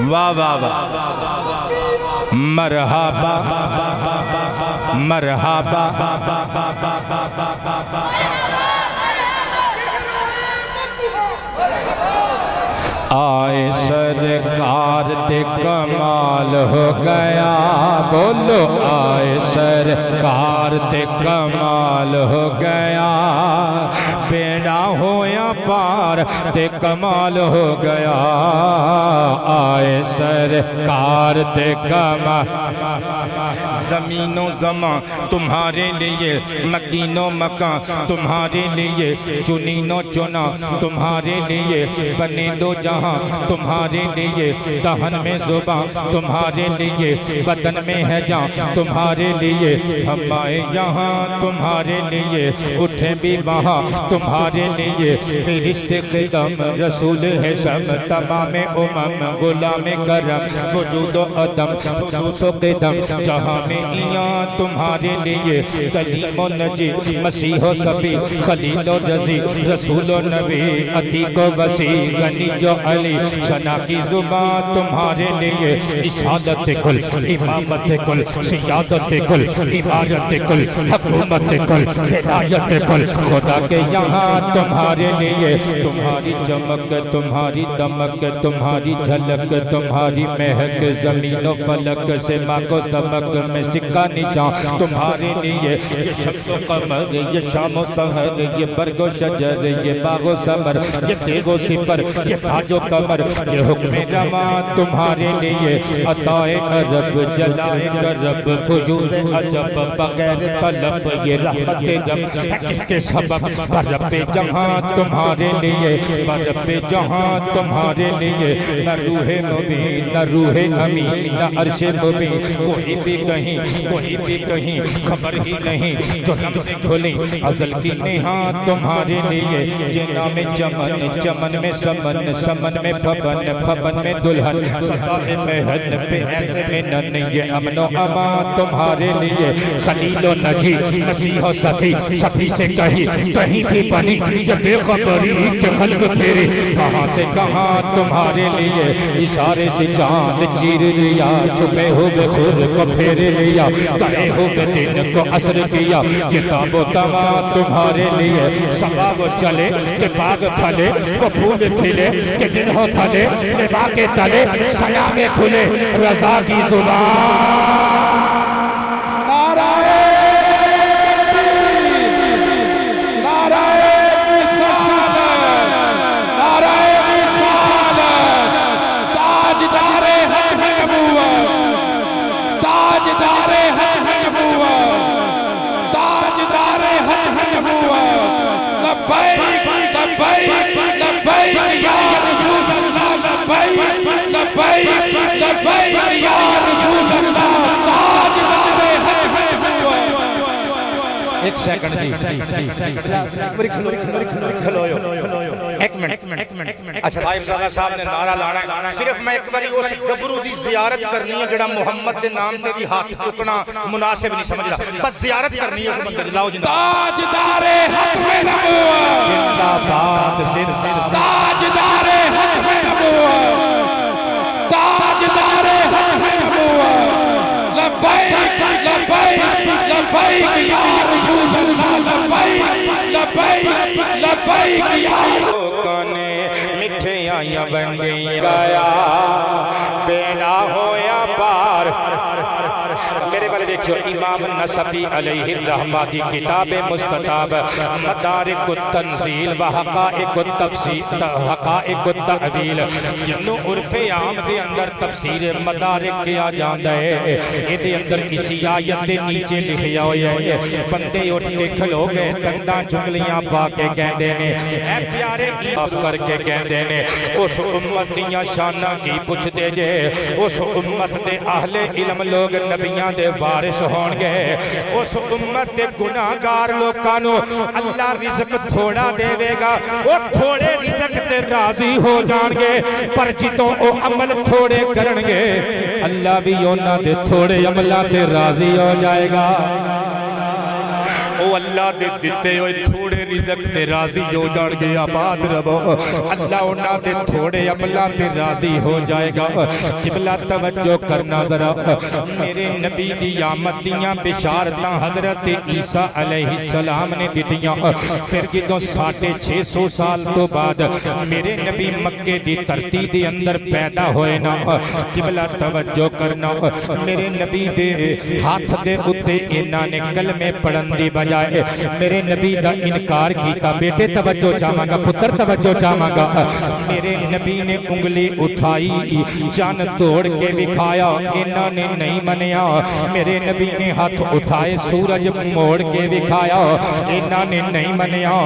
واہ واہ واہ مرحبا مرحبا آئے سرکار تے کمال ہو گیا بولو آئے سرکار تے کمال ہو گیا بیڑا ہویا پار تے کمال ہو گیا آئے سرکار تے کمال زمین و زمان تمہارے لیے مکین و مکان تمہارے لیے چنین و چنا تمہارے لیے بنے دو جہاں تمہارے لیے دہن میں زبان تمہارے لیے بدن میں ہے جان تمہارے لیے ہم آئے یہاں تمہارے لیے اٹھیں بھی وہاں تمہارے لیے فرشت قدم رسول ہے شم تمام امم غلام کرم وجود و عدم خصوص و قدم جہاں میں ایاں تمہارے لیے کلیم و نجی مسیح و صفی خلیل و رضی رسول و نبی عتیق و وسیع غنی جو علی شنا کی زبان تمہارے لیے اشادت کل امامت کل سیادت کل عبادت کل حکومت کل ہدایت کل خدا کے یہاں تمہارے لیے تمہاری چمک تمہاری دمک تمہاری جھلک تمہاری مہک زمین و فلک سے ماں کو سمک میں سکہ نشان تمہارے لیے یہ شمس و قمر یہ شام و سحر یہ برگ و شجر یہ باغ و ثمر یہ تیغ و سپر یہ تاج و کمر یہ حکم رواں تمہارے لیے عطائے عرب جلائے کرب فجوز عجب بغیر طلب یہ رحمت رب ہے کس کے سبب برب جہاں تمہارے لیے برب جہاں تمہارے لیے نہ روح مبین نہ روح امین نہ عرش مبین کوئی بھی کہیں خبر ہی نہیں جو ہم سے کھولیں ازل کی نہاں تمہارے لیے جنا میں چمن چمن میں سمن سمن میں پھبن میں دلہن سزائے مہن پہ ایسے میں نن یہ امن و امان تمہارے لیے خلیل و نجی مسیح و صفی صفی سے کہیں بھی بنی یہ بے خبری کہ خلق پھیرے کہاں سے کہاں تمہارے لیے اشارے سے چاند چیر لیا چھپے ہوئے خود کو پھیر لیا کرے ہوئے دن کو عصر کیا کتاب و تمام تمہارے لیے سبا وہ چلے کہ باغ پھلے وہ پھول کھلے کہ دن ہو پھلے نبا کے تلے سلام کھلے رضا کی زبان ایک سیکنڈ اچھا صاحب زادہ صاحب نے نعرہ لانا ہے صرف میں ایک باری اس گبرو دی زیارت کرنی ہے جڑا محمد دے نام تے بھی ہاتھ چکنا مناسب نہیں سمجھ رہا بس زیارت کرنی ہے لاؤ جناب تاجدار حتم نبوت زندہ باد تاجدار حتم نبوت تاجدار حتم نبوت لبیک لبیک لبیک یا رسول اللہ لبیک لبیک لبیک یا کانے مٹھیاں بن گئی گایا بیڑا ہویا پار میرے والے دیکھو امام نصفی علیہ الرحمہ کی کتاب مستطاب مدارک التنزیل و حقائق التفسیر حقائق التعویل جنو عرف عام دے اندر تفسیر مدارک کیا جاندہ ہے یہ اندر کسی آیت دے نیچے لکھیا ہویا ہے بندے اٹھ کے کھلو گئے تندہ جنگلیاں پا کے گہندے نے اے پیارے عاف کر کے گہندے نے اس امت دیاں شانہ کی پوچھ دے جے اس امت دے اہل علم لوگ نبیاں دے وارث ہون گے اس امت دے گناہگار لوکانو اللہ رزق تھوڑا دے وے گا وہ تھوڑے رزق تے راضی ہو جان گے پر جتوں او عمل تھوڑے کرن گے اللہ بھی اونا دے تھوڑے عملہ تے راضی ہو جائے گا او اللہ دے دیتے ہوئے تھوڑے رزق تے راضی ہو جان گے آباد ربو اللہ انہاں دے تھوڑے عملہ تے راضی ہو جائے گا قبلہ توجہ کرنا ذرا میرے نبی دی آمد دیاں بشارتاں حضرت عیسیٰ علیہ السلام نے دیتیاں پھر جدوں 650 سال تو بعد میرے نبی مکے دی ترتی دی اندر پیدا ہوئے نا قبلہ توجہ کرنا میرے نبی دے ہاتھ دے اتے انہاں نے کلمے پڑھن دی بجائے میرے نبی دا انکار کیتا بیٹے توجہ چاہاں گا پتر توجہ چاہاں گا میرے نبی نے انگلی اٹھائی جان توڑ کے دکھایا انہوں نے نہیں منیا میرے نبی نے ہاتھ اٹھائے سورج موڑ کے دکھایا انہوں نے نہیں منیا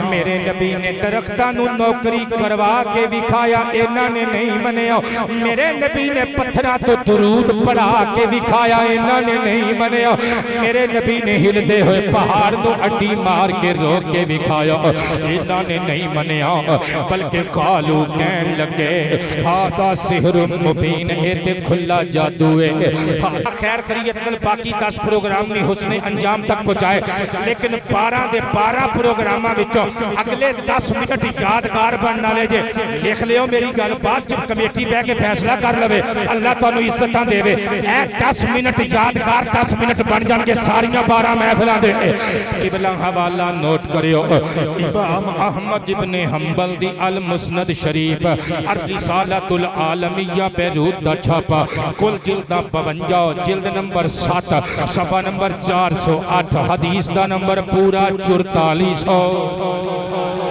میرے نبی نے درختاں نو نوکری کروا کے دکھایا انہوں نے نہیں منیا میرے نبی نے پتھراں تو درود پڑھا کے دکھایا انہوں نے نہیں منیا میرے نبی نے ہلدے ہوئے پہاڑ نو اڈی مار کے روک کے دکھایا انہوں نے نہیں منیا بلکہ قالو کہن لگے ہاتھا سحر مبین ایتے کھلا جادوے خیر خریت نل باقی 10 پروگرام نے حسن انجام تک پہنچائے لیکن 12 پروگرامہ بچوں اگلے 10 منٹ یادگار بننا لے جے لکھ لیو میری گل بات جب کمیٹی بے کے فیصلہ کر لوے اللہ تو انہوں عزتاں دے وے اے 10 منٹ یادگار 10 منٹ بن جان کے ساریاں 12 محفلہ دے قبلہ حوالہ نوٹ کریو امام احمد ابن حنبل دی المسند شریف الرسالۃ العالمیہ بیروت دا چھاپا کل جلدہ 52 جلد نمبر 7 صفحہ نمبر 408 حدیث دا نمبر پورا 4400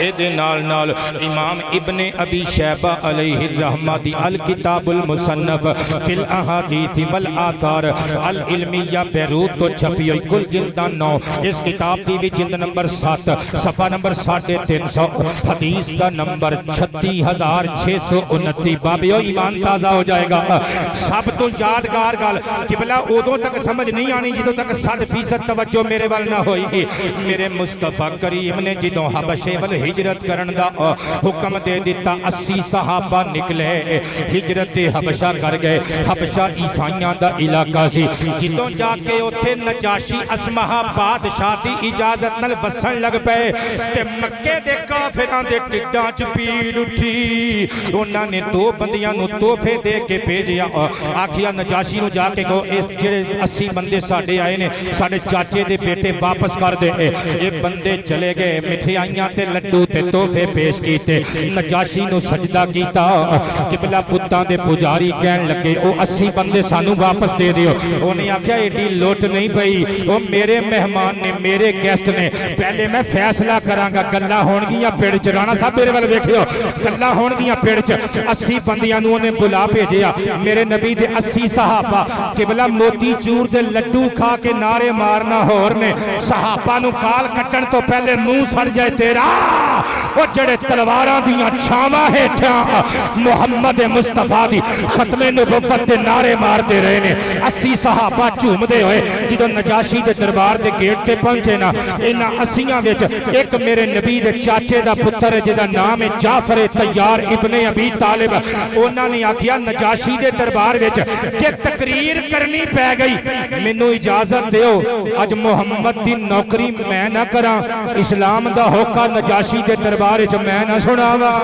اے نال نال امام ابن ابی شیبہ علیہ الرحمہ دی الکتاب المصنف فی الاحادیث والآثار العلمیہ بیروت تو چھپی ہوئی کل جلدہ 9 اس کتاب دی بھی جلد نمبر 7 صفحہ نمبر 350 حدیث دا نمبر 36629 بابیو ایمان تازہ ہو جائے گا سب تو یادگار گال قبلہ اودوں تک سمجھ نہیں آنی جدوں تک 100% توجہ میرے وال نہ ہوئی گی میرے مصطفیٰ کریم نے جدوں حبشے والہی ہجرت کرن دا حکم دے دیتا 80 صحابہ نکلے ہجرت حبشہ کر گئے حبشہ عیسائیاں دا علاقہ سی جدوں جا کے اوتھے نجاشی اسمہا بادشاہ دی اجازت نال وسن لگ پئے تے مکے دے کافراں دے ٹڈاں چ پیڑ اٹھی انہاں نے 2 بندیاں نو تحفے دے کے بھیجیا آکھیا نجاشی نو جا کے کہو اس جڑے 80 بندے ساڈے آئے نے ساڈے چاچے دے بیٹے واپس کر دے یہ بندے چلے گئے مٹھائیاں تے لڈو تے تحفے پیش کیتے نجاشی نو سجدہ کیتا قبلہ بتاں دے پجاری کہن لگے او 80 بندے سانو واپس دے دیو انہیں آکھیا ایڈی لوٹ نہیں پئی او میرے مہمان نے میرے گیسٹ نے پہلے میں فیصلہ کراں گا گلاں ہون گیاں پیڑ چ رانا صاحب میرے ول ویکھیو گلاں ہون گیاں پیڑ چ 80 بندیاں نو نے بلا بھیجیا میرے نبی دے 80 صحابہ قبلہ موتی چور دے لڈو کھا کے نعرے مارنا ہور نے صحابہ نو کال کٹن تو پہلے منہ سڑ جائے تیرا وہ جڑے تلواراں دیاں چھاواں ہیٹھاں محمد مصطفیٰ دی ختم نبوت دے نعرے مار دے رہے نے 80 صحابہ جھوم دے ہوئے جدوں نجاشی دے دربار دے گیٹ تے پہنچے نا انہاں 80 وچ ایک میرے نبی دے چاچے دا پتر ہے جدا نام ہے جعفر طیار ابن ابی طالب انہاں نے آکھیا نجاشی دے دربار وچ کہ تقریر کرنی پے گئی مینوں اجازت دیو اج محمد دی نوکری میں نہ کراں اسلام دا ہوکا نجاشی دے دربار وچ میں نہ سناواں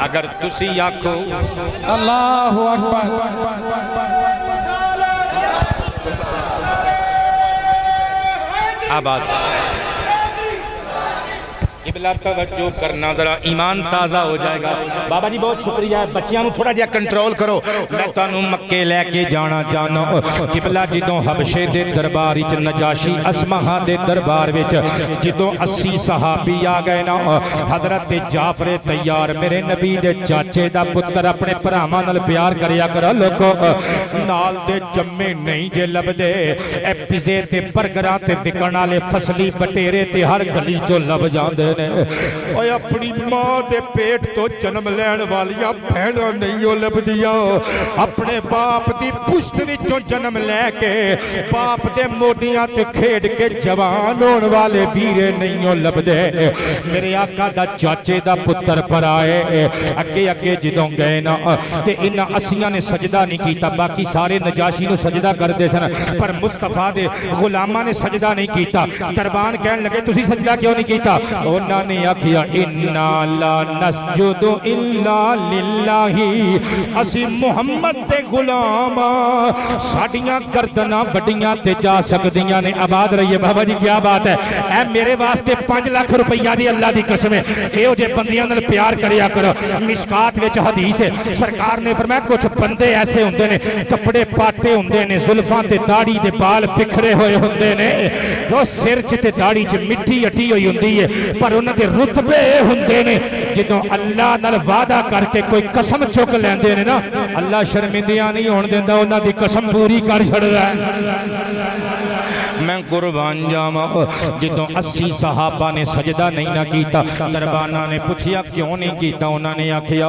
اگر تسی آکھو اللہ اکبر آباد قبلہ توجہ کرنا ذرا ایمان تازہ ہو جائے گا بابا جی بہت شکریہ بچیاں نو تھوڑا جہا کنٹرول کرو میں تانوں مکے لے کے جانا چاہنا قبلہ جدوں حبشے دے دربار وچ نجاشی اسمہا دے دربار وچ جدوں 80 صحابی آ گئے نا حضرت جعفر طیار میرے نبی دے چاچے دا پتر اپنے بھراواں نال پیار کریا کرو لوکو نال دے جمے نہیں جے لبدے اے پیزے تے برگراں تے وکن والے فصلی بٹیرے تے ہر گلی چوں لب جاندے اوے اپنی ماں دے پیٹ تو جنم لین والیاں بہناں نہیں لبدیاں اپنے باپ دی پشت وچوں جنم لے کے باپ دے موڈیاں تے کھیڈ کے جوان ہون والے ویرے نہیں لبدے میرے آقا دا چاچے دا پتر پر آئے اگے اگے جدوں گئے نا تے انہاں 80 نے سجدہ نہیں کیتا باقی سارے نجاشی نو سجدہ کر دے سن پر مصطفیٰ دے غلاماں نے سجدہ نہیں کیتا دربان کہن لگے تسی سجدہ کیوں نہیں کیتا انہاں نے آکھیا انا لا نسجد الا للہ اسی محمد دے غلام ساڈیاں گردناں وڈیاں تے جا سکدیاں نے آباد رہیے بابا جی کیا بات ہے اے میرے واسطے 5 لاکھ روپیہ دی اللہ دی قسم ہے ایہو جے بندیاں نال پیار کریا کرو مشکات وچ حدیث ہے سرکار نے فرمایا کچھ بندے ایسے ہوندے نے کپڑے پاٹے ہوندے نے زلفاں تے داڑھی دے بال بکھرے ہوئے ہوندے نے وہ سر چ تے داڑھی چ مٹی اٹھی ہوئی ہوندی ہے پر انہاں دے رتبے ہوندے نے جدوں اللہ نال وعدہ کر کے کوئی قسم چک لیندے نے نا اللہ شرمندیاں نہیں ہون دیندا انہاں دی قسم پوری کر چھڑدا ہے میں قربان جاواں جدوں 80 صحابہ نے سجدہ نہیں نہ کیتا دربانہ نے پوچھیا کیوں نہیں کیتا انہاں نے آکھیا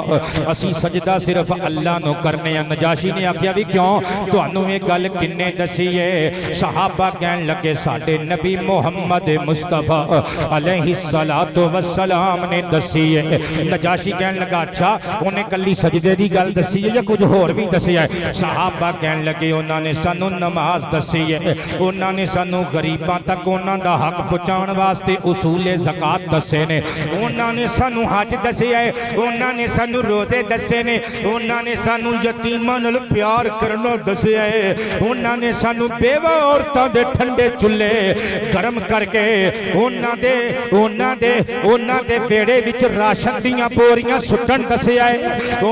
اسی سجدہ صرف اللہ نو کرنے ہیں نجاشی نے آکھیا بھی کیوں تانوں یہ گل کنے دسی ہے صحابہ کہن لگے ساڈے نبی محمد مصطفیٰ علیہ السلام نے دسی ہے نجاشی کہن لگا اچھا انہیں کلی سجدے دی گل دسی ہے یا کچھ اور بھی دسی ہے صحابہ کہن لگے انہاں نے سانو نماز دسی ہے انہاں نے سانو غریباں تک انہاں دا حق پہنچاؤن واسطے اصول زکات دسے نے انہاں نے سانو حج دسے ہے انہاں نے سانو روزے دسے نے انہاں نے سانو یتیماں نال پیار کرنا دسے ہے انہاں نے سانو بیوہ عورتاں دے ٹھنڈے چولہے گرم کر کے انہاں دے بیڑے وچ راشن دیاں بوریاں سٹن دسے ہے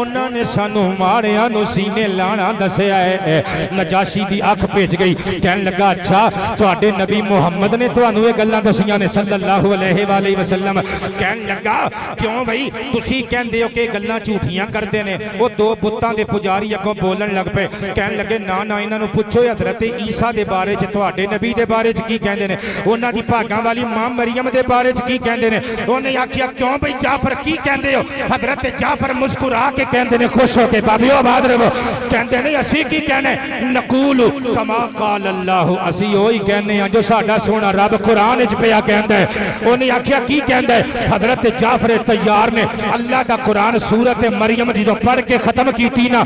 انہاں نے سانو ماڑیاں نو سینے لانا دسے ہے نجاشی دی اکھ بھیج گئی کہن لگا اچھا تواڈے نبی محمد نے تانوں یہ گلاں دسیاں نے صلی اللہ علیہ وآلہ وسلم کہن لگا کیوں بھائی تسی کہندے ہو کہ گلاں جھوٹیاں کردے نے وہ 2 بتاں دے پجاری اگوں بولن لگ پے کہن لگے نا انہاں نو پوچھو حضرت عیسیٰ دے بارے چ تواڈے نبی دے بارے چ کی کہندے نے انہاں دی بھاگاں والی ماں مریم دے بارے چ کی کہندے نے انہیں آکھیا کیوں بھائی جعفر کی کہندے ہو حضرت جعفر مسکرا کے کہندے نے خوش ہو کے بابیو آباد رہو کہندے نے اسی کی کہنے نقول کما قال اللہ اسی ہوئی کہنے ہیں جو ساڈا سونا رب قرآن وچ پیا کہندا ہے. انہیں آکھیا کی کہندا ہے؟ حضرت جعفر طیار نے اللہ دا قرآن سورت مریم جدوں پڑھ کے ختم کیتی نا،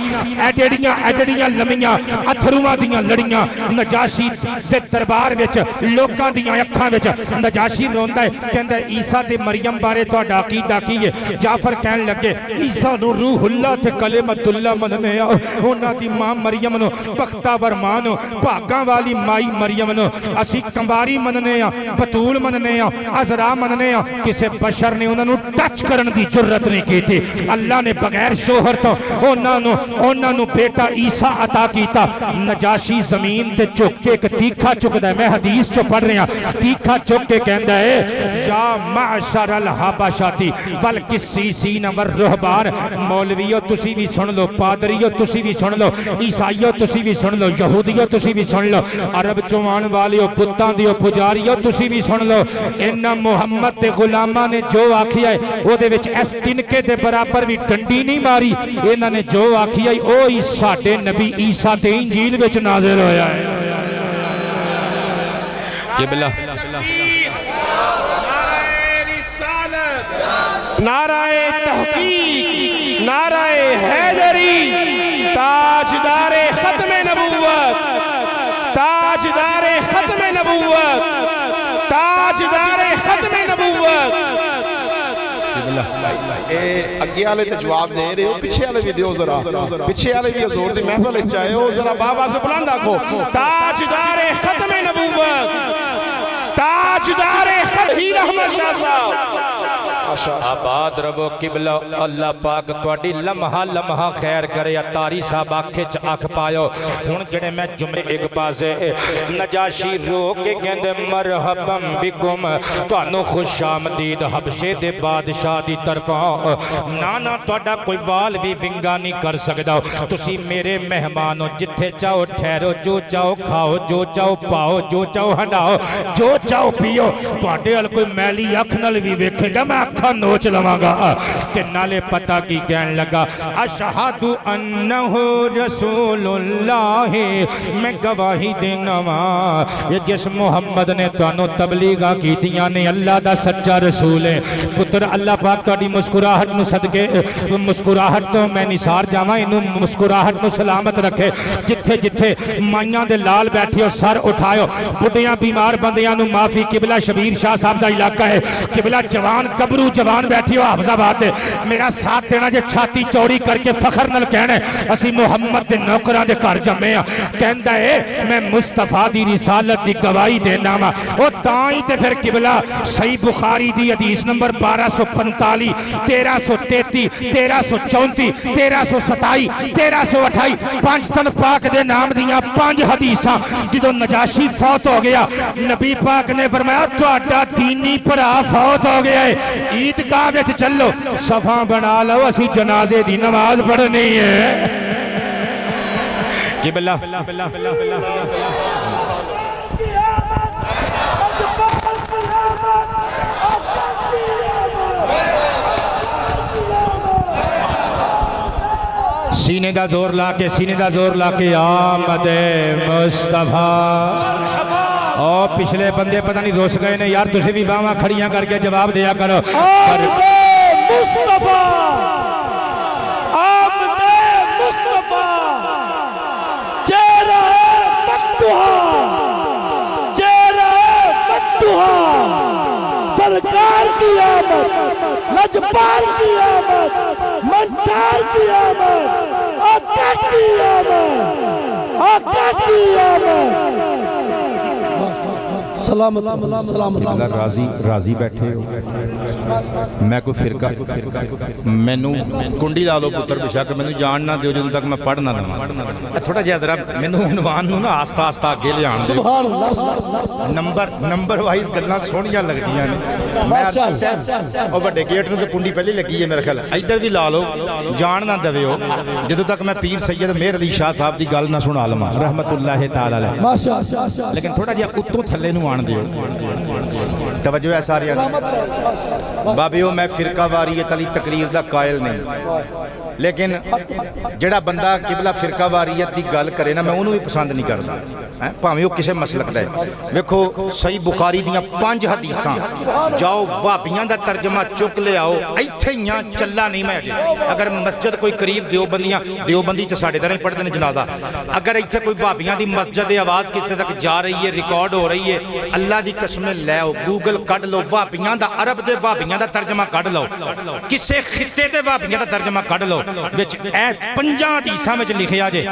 ایڈیاں لمیاں اتھرواں دیاں لڑیاں نجاشی دے دربار وچ لوکاں دیاں اکھاں وچ. نجاشی روندا ہے کہندا ہے عیسیٰ تے مریم بارے تہاڈا عقیدہ کی ہے؟ جعفر کہن لگے عیسیٰ نو روح اللہ تے کلمۃ اللہ مننے آ، انہاں دی ماں مریم نو بختاور ماں نو بھاگاں والی مائی مریم نو اسی کمباری مننے آ، بتول مننے آ، عذرا مننے آ. کسے بشر نے انہاں نو ٹچ کرن دی جرت نہیں کیتی. اللہ نے بغیر شوہر تو انہاں نو بیٹا عیسیٰ عطا کیتا. نجاشی زمین تے چک کے ایک تیکھا چکدا ہے، میں حدیث چو پڑھ رہا، تیکھا چک کے کہندا ہے یا معشر الحبشاتی والقسیسین والرہبان. مولویو تسی بھی سن لو، پادریو تسی بھی سن لو، عیسائیو تسی بھی سن لو، یہودیو تسی بھی سن لو، عرب چوان والیو پتاں دیو پجاریو تسی بھی سن لو. انہاں محمد تے غلاماں نے جو آکھیا ہے او دے وچ اس تنکے دے برابر بھی ڈنڈی نہیں ماری. انہاں نے جو آکھیا ہے او ہی ساڈے نبی عیسیٰ تے انجیل وچ نازل ہویا ہے. قبلہ نعرہ تحقیق، نعرہ حیدری، تاجدار ختم نبوت، تاجدار ختم نبوت، تاجدار ختم نبوت. اگے والے تے جواب دے رہے ہو، پیچھے والے بھی دیو ذرا، پیچھے والے بھی حضور دی محفل وچ آئے ہو، ذرا بابا سے بلند آکھو تاجدار ختم نبوت، تاجدار ختم رحمت شاہ صاحب. آباد ربو قبلہ. اللہ پاک تواڈی لمحہ لمحہ خیر کرے. اتاری صاحب آنکھیں چ آنکھ پایو. ہن جڑے میں جملے ایک پاسے نجاشی رو کے کہندے مرحبا بکم، تانوں خوش آمدید حبشے دے بادشاہ دی طرفاں. نانا تواڈا کوئی وال بھی ونگا نہیں کر سکدا. تسی میرے مہمانو، جتھے چاہو ٹھہرو، جو چاہو کھاؤ، جو چاہو پاؤ، جو چاہو ہنڈاؤ، جو چاہو پیو. تواڈے ال کوئی میلی اکھ نال بھی ویکھے گا میں اکھاں نوچ لواں گا. کہ نالے پتہ کی کہن لگا اشہد انہ رسول اللہ، میں گواہی دینا وا یہ جس محمد نے تانوں تبلیغاں کیتیاں نے اللہ دا سچا رسول ہے. پتر اللہ پاک تہاڈی مسکراہٹ نو صدقے، مسکراہٹ تو میں نثار جاواں، اینو مسکراہٹ نو سلامت رکھے. جتھے جتھے مائیاں دے لال بیٹھے ہو سر اٹھایو، بڈیاں بیمار بندیاں نو معافی. قبلہ شبیر شاہ صاحب دا علاقہ ہے. قبلہ جوان قبرو جوان بیٹھی ہو حافظ آباد دے، میرا ساتھ دینا جے چھاتی چوڑی کر کے فخر نل کہنے اسی محمد دے نوکران دے گھر جمعے ہاں. کہندا ہے میں مصطفیٰ دی رسالت دی گواہی دینا وا. او تائیں تے پھر قبلہ صحیح بخاری دی حدیث نمبر 1245، 1333، 1334، 1327، 1328، پانچ تن پاک دے نام دیاں 5 حدیثاں. جدو نجاشی فوت ہو گیا نبی پاک نے فرمایا تہاڈا دینی بھرا فوت ہو گیا ہے، عیدگاہ وچ چلو صفاں بنا لو، اسی جنازے دی نماز پڑھنی ہے. قبلہ سینے دا زور لا کے، سینے دا زور لا کے آمد مصطفیٰ. اور پچھلے بندے پتہ نہیں روس گئے نے یار، تسی بھی باواں کھڑیاں کر کے جواب دیا کرو. آمد مصطفیٰ، آمد مصطفیٰ، چہرہ مدحہ، چہرہ مدحہ، سرکار کی آمد، لجپال کی آمد، منٹار کی آمد، آقا کی آمد، آقا کی آمد. سلامت اگر راضی بیٹھے ہو، میں کوئی فرقہ مینوں کنڈی لا لو پتر بشک مینوں جان نہ دیو جدوں تک میں پڑھ نہ لواں. تھوڑا جہا ذرا مینوں عنوان نوں نا آستہ آستہ اگے لے آن دیو. سبحان اللہ، نمبر وائز گلاں سونیاں لگدیاں نے. میں او بڑے گیٹ نوں تے کنڈی پہلے لگی ہے میرے خیال. ادھر بھی لا لو، جان نہ دیو جدوں تک میں پیر سید مہر علی شاہ صاحب دی گل نہ سنا لواں رحمت اللہ تعالی علیہ. ماشاءاللہ. لیکن تھوڑا جہا اتوں تھلے نوں آن دیو. توجہ ہے سارے بابیو، میں فرقہ واریت علی تقریر دا قائل نہیں. لیکن جڑا بندہ قبلہ فرقہ واریت دی گل کرے نا میں انہوں بھی پسند نہیں کرتا بھاویں وہ کسے مسلک دا ہے ویکھو صحیح بخاری دیاں 5 حدیثاں جاؤ وہابیاں دا ترجمہ چک لے آؤ ایتھے ہیاں چلا نہیں میں اگر مسجد کوئی قریب دیوبندی تے ساڑھے طرح پڑھتے ہیں جنازہ اگر ایتھے کوئی وہابیاں دی مسجد آواز کسے تک جا رہی ہے ریکارڈ ہو رہی ہے اللہ دی قسم لے آؤ گوگل کڈ لو وہابیاں دا عرب دے وہابیاں دا ترجمہ کڈ لو کسے خطے دے وہابیاں دا ترجمہ کڈ لو وچ اے 5 حدیثاں وچ لکھیا جے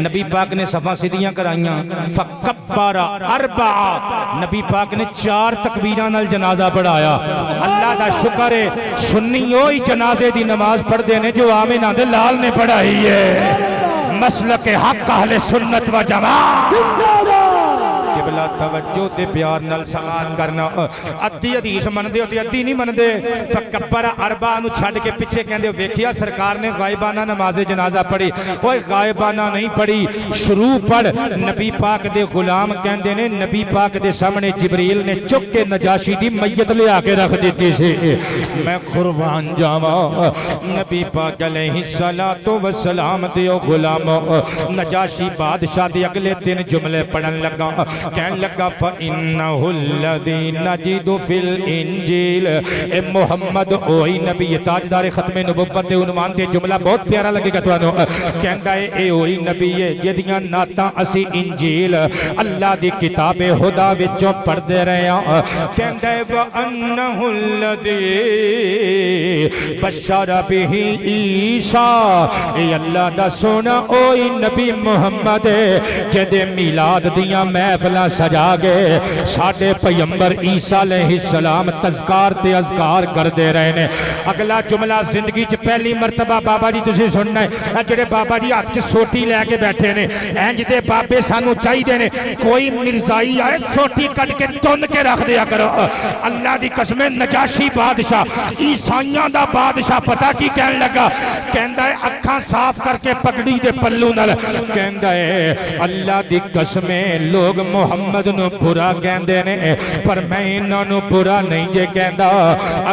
نبی پاک نے صفاں سیدھیاں کرائیاں فکبر 4 نبی پاک نے 4 تکبیراں نال جنازہ پڑھایا اللہ دا شکر ہے سنی ہوئی جنازے دی نماز پڑھ دینے جو آمینہ دے لال نے پڑھائی ہے مسلک حق اہل سنت و جماعت قبلہ توجہ دے پیار نال سماعت کرنا ادھی حدیث من دے ہوتی ادھی نہیں من دے فکبر 4 نو چھڑ کے پیچھے کہندے ویکھیا سرکار نے غائبانہ نماز جنازہ پڑھی اوے غائبانہ نہیں پڑھی شروع پڑھ نبی پاک دے غلام کہندے نے نبی پاک دے سامنے جبریل نے چک کے نجاشی دی میت لے آ کے رکھ دیتی سی میں قربان جاواں نبی پاک علیہ الصلوۃ والسلام دے غلام نجاشی بادشاہ دے اگلے 3 جملے پڑھن لگا کہن لگا فَإِنَّهُ الَّذِي نَجِدُ فِي الْإِنجِيلِ اے محمد اوہی نبی تاجدار ختم نبوت دے عنوان تے جملہ بہت پیارا لگے گا توانو کہندا ہے اے اوہی نبی ہے جدیاں ناتاں اسی انجیل اللہ دی کتاب خدا وچوں پڑھ دے رہے ہیں کہندا ہے وَأَنَّهُ الَّذِي بَشَّرَ بِهِ عیسیٰ اے اللہ دا سونا اوہی نبی محمد ہے جدے میلاد دیاں محفل سجا گئے ساڑھے پیمبر عیسیٰ علیہ السلام تذکار تے اذکار کر دے رہے ہیں اگلا جملہ زندگی چ پہلی مرتبہ بابا جی تسی سننا ہے جڑے بابا جی ہاتھ سوٹی لے کے بیٹھے نے اینج دے بابے سانو چاہی دینے کوئی مرزائی آئے سوٹی کٹ کے تن کے رکھ دیا کرو اللہ دی قسم نجاشی بادشاہ عیسائیاں دا بادشاہ پتہ کی کہنے لگا کہندہ ہے اکھاں صاف کر کے پگڑی دے پلو نل کہندہ ہے اللہ دی قسم لوگ محمد نو برا کہندے نے پر میں انہاں نو برا نہیں جے کہندا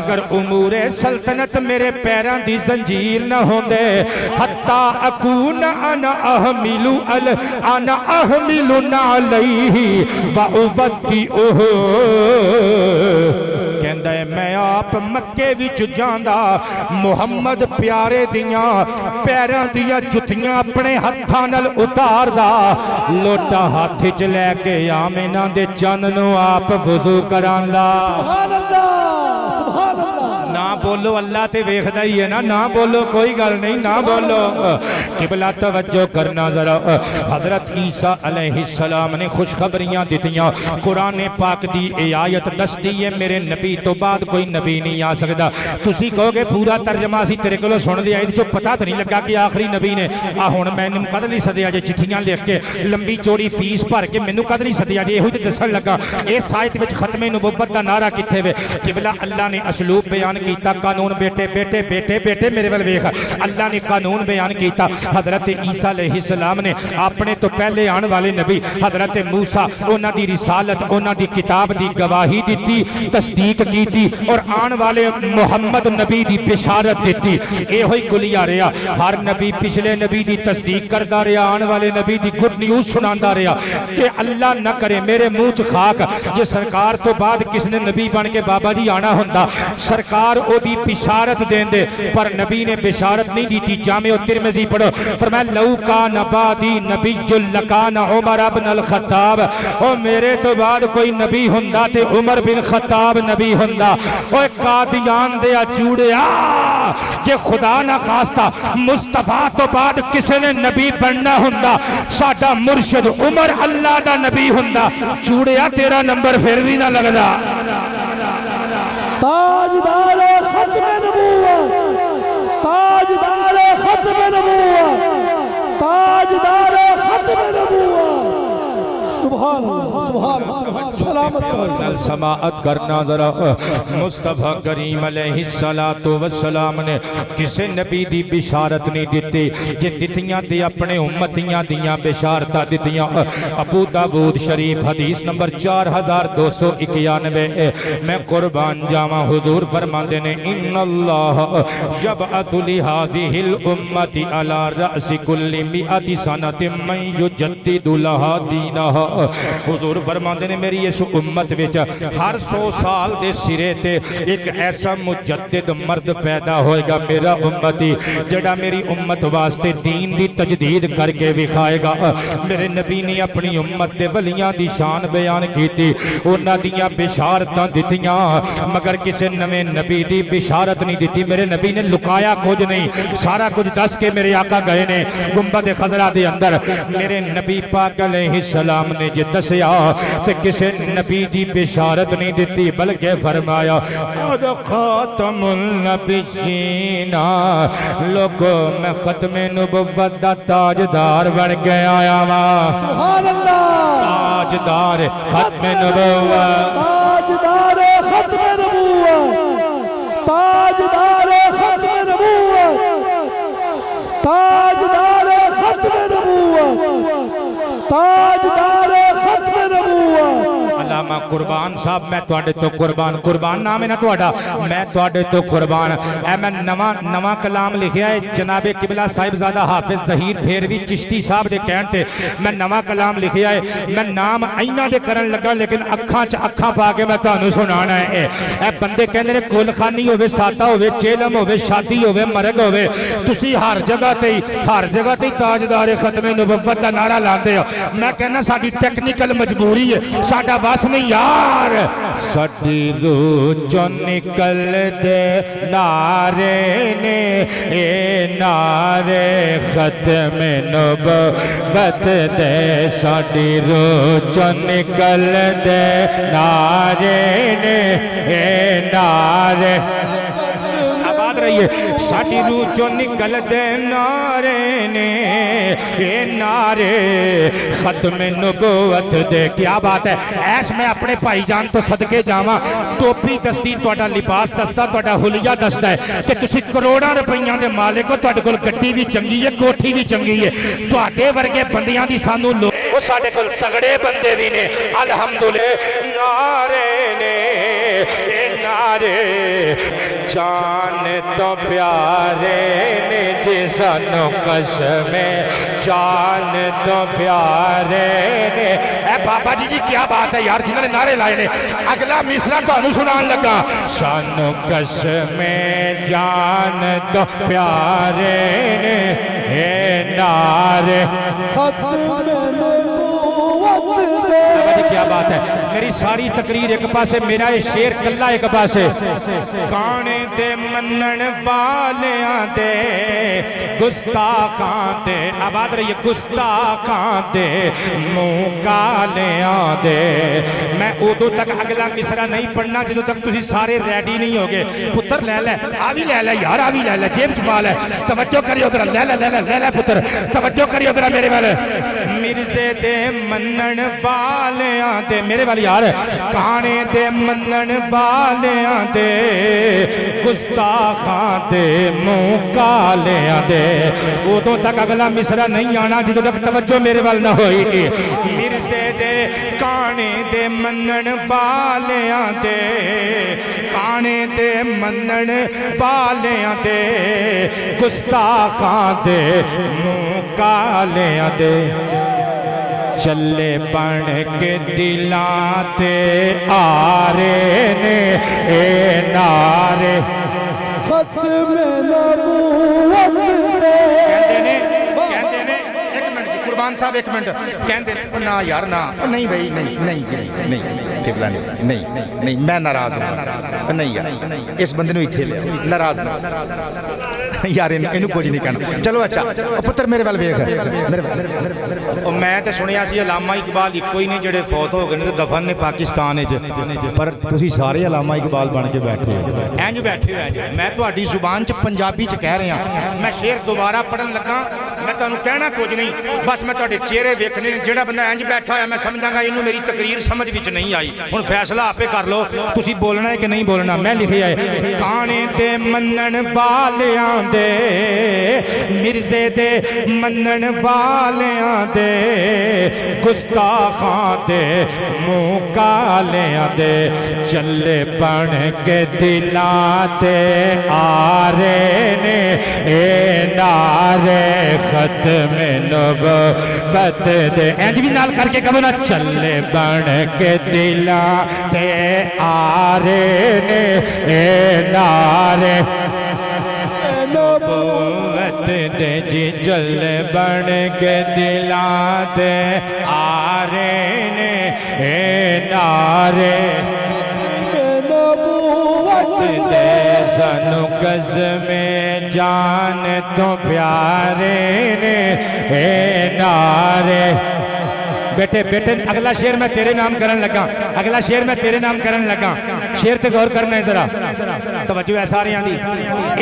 اگر امور سلطنت میرے پیراں دی زنجیر نہ ہوندے حتی اکون انا احملو علیہ وَأُوَدِّئُهُ کہندہ ہے میں آپ مکے وچ جاندا محمد پیارے دیاں پیراں دیاں جتیاں اپنے ہتھاں نال اتار دا لوٹا ہاتھ وچ لے کے آمینہ دے چن نو آپ وضو کراندا سبحان اللہ سبحان اللہ نہ بولو اللہ تے ویکھدا ہی ہے نہ بولو کوئی گل نہیں نہ بولو قبلہ توجہ کرنا ذرا حضرت عیسیٰ علیہ السلام نے خوشخبریاں دیتیاں قرآن پاک دی اے آیت دستی ہے میرے نبی تو بعد کوئی نبی نہیں آ سکتا تسی کہو گے پورا ترجمہ سی تیرے کولوں سن لیا جو پتہ تو نہیں لگا کہ آخری نبی نے ہن میں کد نہیں سدیا جے چٹھیاں لکھ کے لمبی چوڑی فیس بھر کے مینوں کد نہیں سدیا جے ایہو تے دسن لگا اس آیت وچ ختم نبوت دا نعرہ کتھے وے قبلہ اللہ نے اسلوب بیان کیتا قانون بیٹے بیٹے بیٹے بیٹے میرے ول ویکھ اللہ نے قانون بیان کیتا حضرت عیسیٰ علیہ السلام نے اپنے تو پہلے آن والے نبی حضرت موسیٰ انہاں دی رسالت انہاں دی کتاب دی گواہی دیتی تصدیق کیتی اور آن والے محمد نبی دی بشارت دیتی اے ہوئی کلیہ رہا ہر نبی پچھلے نبی دی تصدیق کردہ رہا آن والے نبی دی گڈ نیوز سناندہ رہا کہ اللہ نہ کرے میرے منہ چ خاک یہ سرکار تو بعد کس نے نبی بن کے بابا جی آنا ہوندا سرکار او دی بشارت دین دے پر نبی نے بشارت نہیں دیتی جامع ترمذی پڑھو فرمایا لو کان بعدی نبی لکان عمر بن الخطاب او میرے تو بعد کوئی نبی ہوندا تے عمر بن خطاب نبی ہوندا اوے قادیان دے چوڑیا جے خدا نہ خواستہ مصطفیٰ تو بعد کسے نے نبی بننا ہوندا ساڈا مرشد عمر اللہ دا نبی ہوندا چوڑیا تیرا نمبر پھر بھی نہ لگدا تاجدار ختم نبوت تاجدار ختم نبوت تاجدار ختم نبوت سبحان اللہ سبحان اللہ سلامت کل سماعت کرنا ذرا مصطفیٰ کریم علیہ السلام نے کسے نبی دی بشارت نہیں دیتی جے دتیاں تے اپنے امتیاں دیاں بشارتاں دتیاں ابو داود شریف حدیث نمبر 4291 میں قربان جاواں حضور فرماندے نے ان اللہ یبعث لہذہ الامت علی رأس کل مئۃ سنۃ من یجدد لہا دینہا حضور فرماندے نے میری اس امت وچ ہر 100 سال دے سرے تے ایک ایسا مجدد مرد پیدا ہوئے گا میرا امتی جڑا میری امت واسطے دین دی تجدید کر کے وکھائے گا میرے نبی نے اپنی امت دے ولیاں دی شان بیان کیتی انہاں دیاں بشارتاں دتیاں مگر کسے نویں نبی دی بشارت نہیں دیتی میرے نبی نے لکایا کچھ نہیں سارا کچھ دس کے میرے آقا گئے نے گنبد خضرا دے اندر میرے نبی پاک علیہ السلام نے جے دسیا تے کسے نبی دی بشارت نہیں دیتی بلکہ فرمایا خاتم النبیین لوگو میں ختم نبوت دا تاجدار بن کے آیا ہاں سبحان اللہ تاجدار ختم نبوت تاجدار ختم نبوت تاجدار ختم نبوت تاجدار ختم نبوت تاجدار ختم نبوت علامہ قربان صاحب میں توڑے تو قربان نام ہے نا توڑا میں توڑے تو قربان اے میں نواں کلام لکھیا ہے جناب قبلہ صاحبزادہ حافظ ظہیر پھیروی چشتی صاحب دے کہنتے میں نواں کلام لکھیا ہے میں نام اینہ دے کرن لگا لیکن اکھاں پا کے میں تانوں سنانا ہے اے بندے کہنے نے کول خانی ہوئے ساتا ہوئے چیلم ہوئے شادی ہوئے مرگ ہوئے تسی ہر جگہ تے تاجدار ختم نبوت دا نعرہ لاندے ہو میں کہنا ساڑی ٹیکنیکل مجبوری ہے ساڑا بس نہیں یار ساڑی روح جو نکل دے نعرے نے اے نعرے ختم نبوت دے ساڑی روح جو نکل دے نعرے نے اے نعرے آباد رہیے ساڑی روح جو نکل دے نعرے نے اے نعرے ختم نبوت دے کیا بات ہے ایس میں اپنے بھائی جان تو صدقے جاواں ٹوپی دستی توڑا لباس دستا توڑا حلیہ دستا ہے کہ تسی کروڑاں روپیاں دے مالک ہو توڑے کول گڈی بھی چنگی ہے کوٹھی بھی چنگی ہے توڑے ورگے بندیاں دی سانو لو وہ ساڑے کول سگڑے بندے بھی نے الحمدللہ نعرے نے اے نعرے جان تو پیارے نے جسانو قسم جان تو پیارے نے اے بابا جی کیا بات ہے یار جنہوں نے نعرے لائے نے اگلا مصرع تو انو سنان لگا سانو قسم جان تو پیارے نے اے نعرے ختم نبوت دے کیا بات ہے میری ساری تقریر ایک پاسے میرا یہ شیر کلہ ایک پاسے کانے دے منن والیاں دے گستاخاں دے آباد رہی ہے گستاخاں دے منہ کالیاں دے میں ادو تک اگلا مصرع نہیں پڑھنا جدو تک تسی سارے ریڈی نہیں ہوگے پتر لے لے آوی لے لے یار آوی لے لے جیب چھپا لے توجہ کری ادھر لے لے پتر توجہ کری ادھر میرے والے مرزے دے منن والیاں دے میرے والی یار کانے دے منن والیاں دے گستاخاں دے منہ کالیاں دے ادو تک اگلا مصرع نہیں آنا جدو تک توجہ میرے وال نہ ہوئی مرزے دے کانے دے منن والیاں دے کانے دے منن والیاں دے گستاخاں دے منہ کالیاں دے چلے بن کے دلاتے آرے نے اے نعرے ختم نبوت دے کہندے نے ایک منٹ قربان صاحب ایک منٹ کہندے نے نا یار نا نہیں بھائی نہیں قبلہ نہیں میں ناراض ہوں نہیں یار اس بندے نو ایتھے لے ناراض یار اینو کچھ نہیں کہنا چلو اچھا پتر میرے وال ویکھ میں تے سنیا سی علامہ اقبال ایکو ہی نے جڑے فوت ہو گئے نے دفن نے پاکستان وچ پر تسی سارے علامہ اقبال بن کے بیٹھے ہو انج بیٹھے ہو میں تہاڈی زبان چ پنجابی چ کہہ رہا میں شعر دوبارہ پڑھن لگا میں تانوں کہنا کچھ نہیں بس میں تہاڈے چہرے ویکھنے جڑا بندہ انج بیٹھا ہوا میں سمجھاں گا اینو میری تقریر سمجھ وچ نہیں آئی ہن فیصلہ آپے کر لو تسی بولنا ہے کہ نہیں بولنا میں لکھیا ہے کانے تے منن والیاں دے مرزے دے منن والیاں دے گستاخاں دے منہ کالیاں دے چلے بن کے دلاں تے آ رہے نے اے نعرے ختم نبوت دے اینج بھی نال کر کے کہو نا چلے بن کے دلاں تے آ رہے نے اے نعرے نبوت دے جی چلے بن کے دلاں تے آ رہے نے اے نعرے نبوت دے سانو گز میں جان تو پیارے نے اے نعرے بیٹے بیٹے اگلا شعر میں تیرے نام کرن لگا اگلا شعر میں تیرے نام کرن لگا شعر تے غور کرنا ہے ذرا توجہ ہے سارے آندھی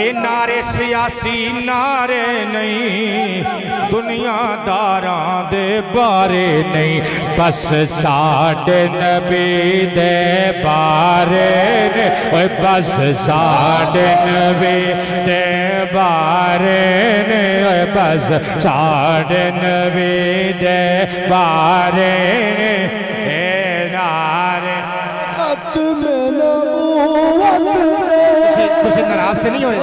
اے نعرے سیاسی نعرے نہیں دنیا داراں دے بارے نہیں بس ساڈے نبی دے بارے نے اوے بس ساڈے نبی دے بارے نے اوے بس ساڈے نبی دے بارے اے نعرے ختم نبوت تسی ناراض تے نہیں ہوئے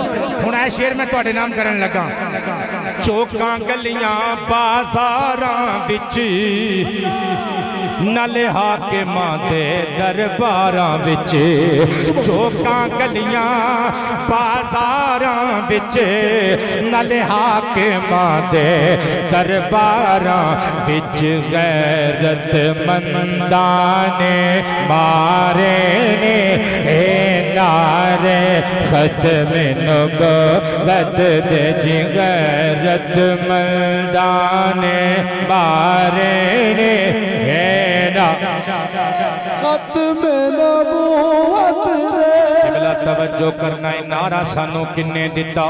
ہن اے شعر میں تہاڈے نام کرن لگا چوکاں گلیاں بازاراں وچ نال حاکماں دے درباراں وچ چوکاں گلیاں بازاراں وچ نال حاکماں دے درباراں وچ غیرت منداں نے مارے نے اے نعرے ختم نبوت دے جی غیرت منداں نے مارے نے ختم نبوت دے اگلا توجہ کرنا ہے نعرہ سانو کنے دیتا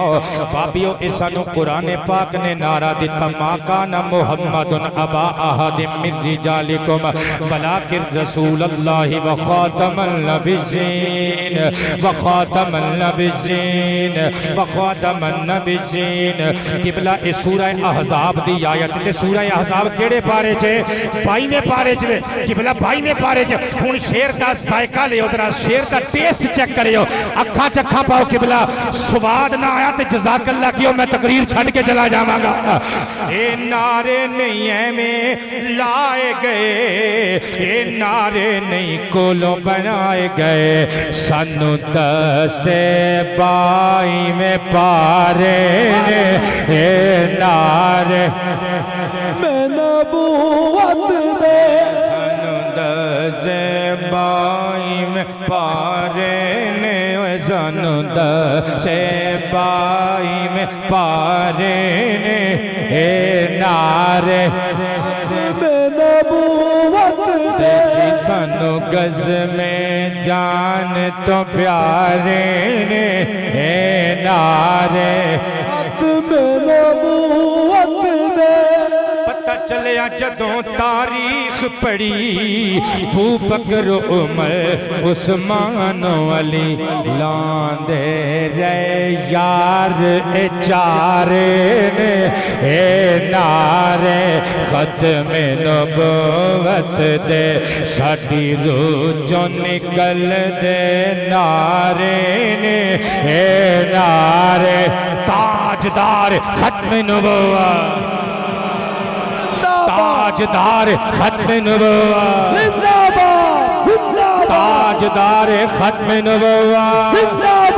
بابیو اے سانو قرآن پاک نے نعرہ دیتا ما کان محمد ابا احد من رجالکم ولکن رسول اللہ وخاتم النبیین وخاتم النبیین وخاتم النبیین قبلہ اے سورہ احزاب دی آیت تے سورہ احزاب کیڑے پارے چھے 22ویں پارے چھے قبلہ 22ویں پارے چھے ہن شیر دا ذائقہ لے ادھر شیر دا ٹیسٹ چیک کرے ہو اکھاں چکھاں پاؤ قبلہ سواد نہ آیا تے جزاک اللہ کیوں میں تقریر چھڑ کے چلا جاواں گا اے نعرے نہیں ہے میں لائے گئے اے نعرے نہیں کولوں بنائے گئے سنو دسے بائی میں پارے نے اے نعرے میں نبوت دے بائی میں پارے نے سانو دسے بائی میں پارے نے اے نعرے میں نبوت دے جی سانو گز میں جان تو پیارے نے اے نعرے میں نبوت دے چلیا جدوں تاریخ پڑھی بو بکر عمر عثمان علی لاندے رہے یار اے چارے نے اے نعرے ختم نبوت دے ساڈی روح چوں نکل دے نعرے نے اے نعرے تاجدار ختم نبوت تاجدار ختم نبوت زندہ باد تاجدار ختم نبوت زندہ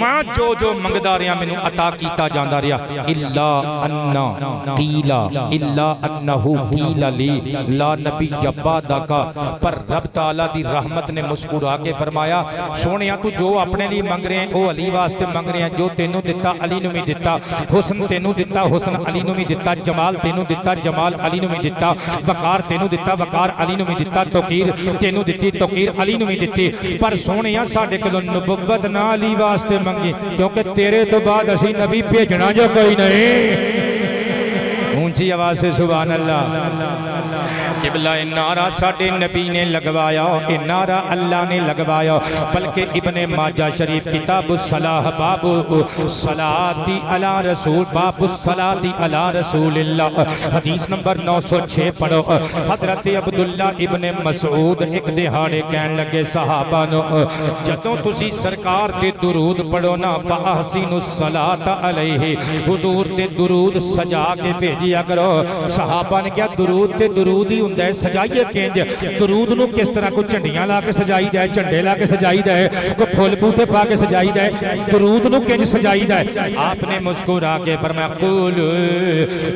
ماں جو جو منگدا رہا مینوں عطا کیتا جاندا رہا الا انا قیلا الا انہو قیل لی لا نبی بعدک پر رب تعالیٰ دی رحمت نے مسکرا کے فرمایا سونیا تو جو اپنے لیے منگ رہے ہیں وہ علی واسطے منگ رہے ہیں جو تینوں دتا علی نو بھی دتا حسن تینوں دتا حسن علی نو بھی دتا جمال تینوں دتا جمال علی نو بھی دتا وقار تینوں دتا وقار علی نو بھی دتا توقیر تینوں دتی توقیر علی نو بھی دتی پر سونیا ساڈے کولوں نبوت نہ علی واسطے منگی کیونکہ تیرے تو بعد اسی نبی بھیجنا جو کوئی نہیں اونچی آواز سے سبحان اللہ قبلہ نعرہ ساڑھے نبی نے لگوایا نعرہ اللہ نے لگوایا بلکہ ابن ماجہ شریف کتاب الصلاح باب الصلاة علی رسول باب الصلاة علی رسول اللہ حدیث نمبر 906 پڑھو حضرت عبداللہ ابن مسعود ایک دہاڑے کہن لگے صحابہ نو جدوں تسی سرکار تے درود پڑھو نا فَأَحْسِنُ الصَّلَاةَ عَلَيْهِ حضور تے درود سجا کے بھیجیا کرو صحابہ نے کیا درود تے درود ہی ہوندہ ہے سجائیے کینج درود نو کس طرح کو چنڈیاں لا کے سجائی دے چنڈے لا کے سجائی دے کو پھول بوٹے پا کے سجائی دے درود نو کینج سجائی دے آپ نے مسکرا کے فرمایا قول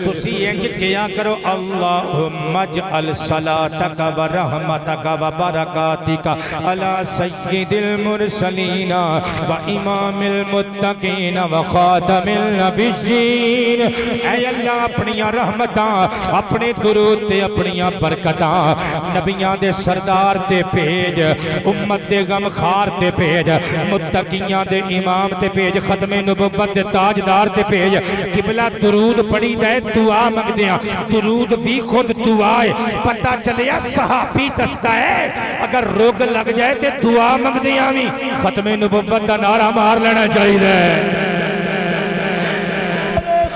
تسی انج کیا کرو اللہم اجعل صلاتک و رحمتک و برکاتک علی سید المرسلین و امام المتقین و خاتم النبیین اے اللہ اپنیاں رحمتاں اپنے درود تے اپنیاں برکتاں نبیاں دے سردار تے بھیج امت دے غم خار تے بھیج متقیاں دے امام تے بھیج ختم نبوت دے تاجدار تے بھیج قبلہ درود پڑھی دے دعا منگ دیاں درود بھی خود دعائے پتہ چلیا صحابی دستا ہے اگر روگ لگ جائے تے دعا منگ دیاں بھی ختم نبوت دا نعرہ مار لینا چاہیے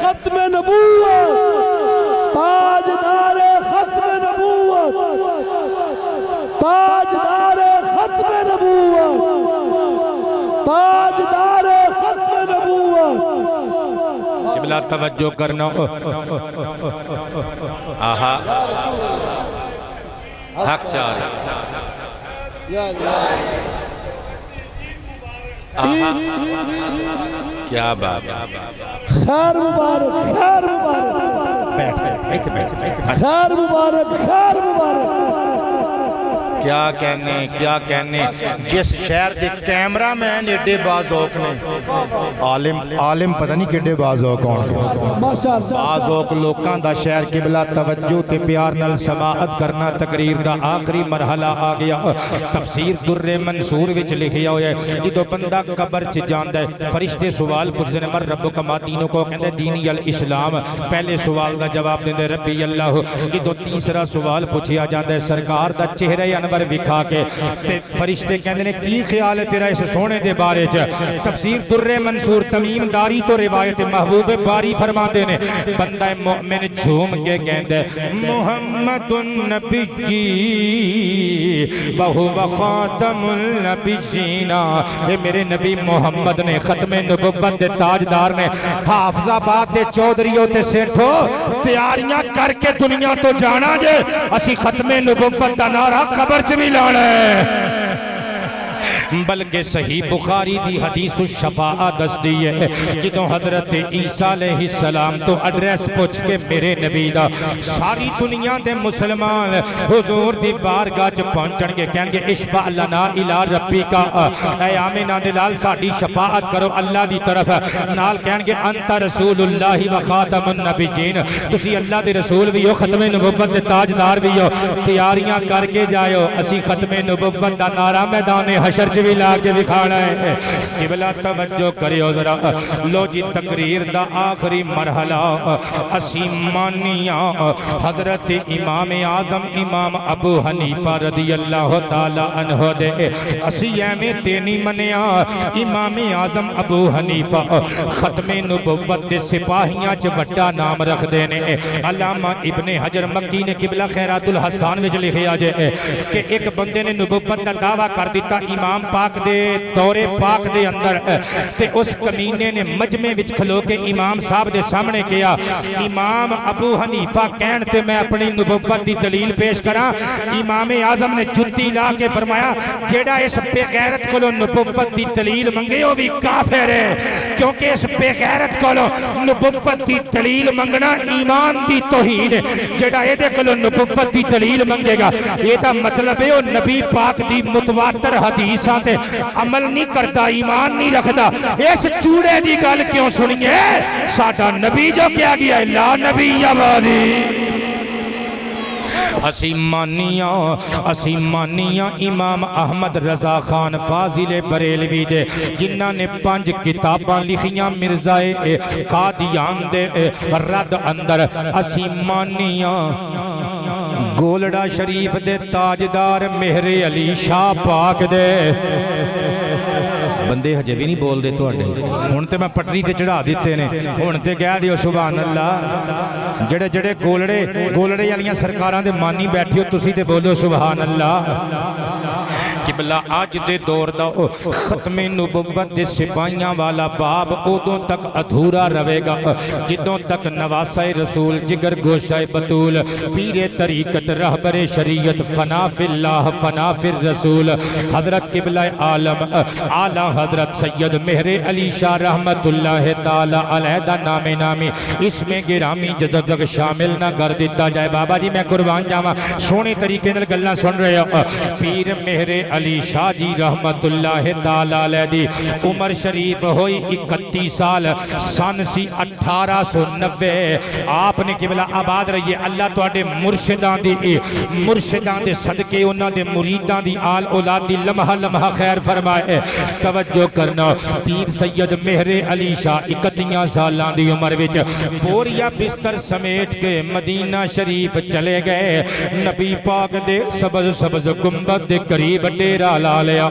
ختم نبوت تاجدار ختم نبوت تاجدار ختم نبوت تاجدار ختم نبوت قبلہ توجہ کرنا آہا حق چار آہا کیا باب خیر مبارک خیر مبارک خیر مبارک خیر مبارک کیا کہنے جس شہر دے کیمرہ مین ایڈے بازوک نے عالم پتہ نہیں کیڈے بازوک ہون بازوک لوکاں دا شہر قبلہ توجہ تے پیار نال سماعت کرنا تقریر دا آخری مرحلہ آ گیا تفسیر در منصور وچ لکھیا ہویا ہے جدو بندہ قبر چ جاندا ہے فرشتے سوال پوچھدے نے مر ربک ما دینک کو کہندے دینی الاسلام پہلے سوال دا جواب دیندے ربی اللہ جدو تیسرا سوال پوچھیا جاندا ہے سرکار دا چہرہ انور بکھا کے فرشتے کہندے نے کی خیال ہے تیرا اس سونے دے بارے چ تفسیر در منصور تمیم داری تو روایت محبوب باری فرماندے نے بندہ مومن جھوم کے کہندے محمد النبی وہو خاتم النبیین اے میرے نبی محمد نے ختم نبوت دے تاجدار نے حافظ آباد دے چودھریوں تے سیٹھو تیاریاں کر کے دنیا تو جانا جے اسی ختم نبوت دا نعرہ قبر چ بھی لانا ہے بلکہ صحیح بخاری دی حدیث الشفاعہ دس دیئے جدوں حضرت عیسیٰ علیہ السلام تو ایڈریس پوچھ کے میرے نبی دا ساری دنیا دے مسلمان حضور دی بارگاہ چ پہنچن کے کہن گے اشفع لنا الی ربی کا اے آمینہ دلال ساڈی شفاعت کرو اللہ دی طرف نال کہن گے انت رسول اللہ و خاتم النبیین تسی اللہ دے رسول بھی ہو ختم نبوت دے تاجدار بھی ہو تیاریاں کر کے جائیو اسی ختم نبوت دا نعرہ میدان حشر بھی لا کے دکھانا ہے قبلہ توجہ کریو ذرا لو جی تقریر دا آخری مرحلہ اسی مانیاں حضرت امام اعظم امام ابو حنیفہ رضی اللہ تعالی عنہ دے اسی ایمیں تینی منیا امام اعظم ابو حنیفہ ختم نبوت دے سپاہیاں چ بڑا نام رکھ دینے علامہ ابن حجر مکی نے قبلہ خیرات الحسان وچ لکھیا جے کہ ایک بندے نے نبوت دا دعویٰ کر دیتا امام پاک دے دورے پاک دے اندر تے اس کمینے نے مجمع وچ کھلو کے امام صاحب دے سامنے کیا امام ابو حنیفہ کہن تے میں اپنی نبوت دی دلیل پیش کراں امام اعظم نے جتی لا کے فرمایا جیڑا اس بے غیرت کولو نبوت دی دلیل منگے وہ بھی کافر ہے کیونکہ اس بے غیرت کولو نبوت دی دلیل منگنا ایمان دی توہین ہے جیڑا اے دے کولو نبوت دی دلیل منگے گا یہ دا مطلب ہے وہ نبی پاک دی متواتر حدیثاں تے عمل نہیں کرتا ایمان نہیں رکھدا اس چوڑے دی گل کیوں سنیے ساڈا نبی جو کیا گیا ہے لا نبی یوادی اسی مانیاں امام احمد رضا خان فاضل بریلوی دے جنہاں نے 5 کتاباں لکھیاں مرزائے قادیان دے رد اندر اسی مانیاں گولڑا شریف دے تاجدار مہر علی شاہ پاک دے بندے ہجے بھی نہیں بول دے تو اڈے ہون تے میں پٹری تے چڑھا دیتے نے ہون تے کہہ دیو سبحان اللہ جڑے جڑے گولڑے والیاں سرکاراں دے مانی بیٹھیو تسی تے بولو سبحان اللہ قبلہ آج دے دور دا ختم نبوت دے سپاہیاں والا باب ادوں تک ادھورا رہے گا جدوں تک نواسہ رسول جگر گوشہ بطول پیر طریقت رہبر شریعت فنا فی اللہ فنا فی الرسول حضرت قبلہ عالم اعلی حضرت سید مہر علی شاہ رحمت اللہ تعالی علیہ دا نامی اس میں گرامی جدوں تک شامل نہ کر دیتا جائے بابا جی میں قربان جاواں سونے طریقے نال گلاں سن رہے ہو پیر مہر علی شاہ جی رحمت اللہ تعالی علیہ دی عمر شریف ہوئی 31 سال سن سی 1890 آپ نے قبلہ آباد رہیے اللہ تواڈے مرشداں دے صدقے انہاں دے مریداں دی آل اولاد دی لمحہ لمحہ خیر فرمائے توجہ کرنا پیر سید مہر علی شاہ 31 سالاں دی عمر وچ بوریا بستر سمیٹ کے مدینہ شریف چلے گئے نبی پاک دے سبز گنبد دے قریب ڈیرا لا لیا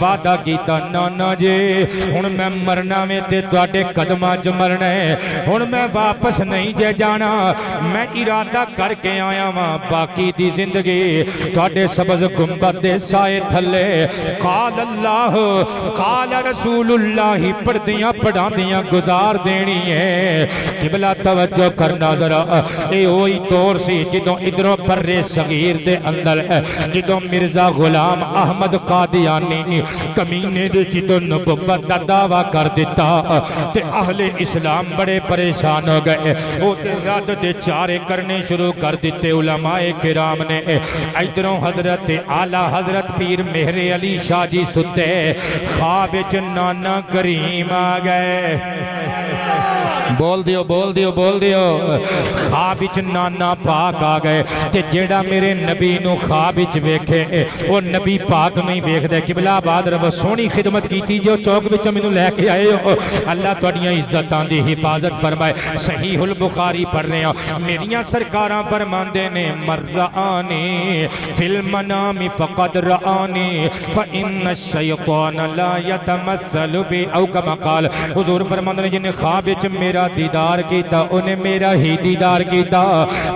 وعدہ کیتا نانا جی ہن میں مرنا میں تے تواڈے قدماں چ مرنا ہے ہن میں واپس نہیں جے جانا میں ارادہ کر کے آیا ہاں باقی دی زندگی تواڈے سبز گنبد دے سائے تھلے قال اللہ قال رسول اللہ پڑھدیاں پڑھاندیاں گزار دینی ہے قبلہ توجہ کرنا ذرا اے ہوئی دور سی جدوں ادھروں پر صغیر دے اندر جدوں مرزا غلام احمد قادیانی کمینے دے جدوں نبوت دا دعویٰ کر دیتا تے اہل اسلام بڑے پریشان ہو گئے وہ تے رد دے چارے کرنے شروع کر دیتے علماء کرام نے ادھروں حضرت اعلی حضرت پیر مہر علی شاہ جی ستے خواب وچ نانا کریم آ گئے بول دیو خواب وچ نانا پاک آ گئے تے جیڑا میرے نبی نو خواب وچ ویکھے او نبی پاک نہیں ویکھدے قبلہ آباد رب سونی خدمت کیتی جو چوک وچ مینوں لے کے آئے ہو اللہ تواڈیاں عزتاں دی حفاظت فرمائے صحیح البخاری پڑھ رہے ہو میریاں سرکاراں فرماندے نے مرآنی فی المنام فقد رآنی فإن الشیطان لا یتمثل بی او کما قال حضور فرماندے نے جن خواب وچ میرا دیدار کیتا انہیں میرا ہی دیدار کیتا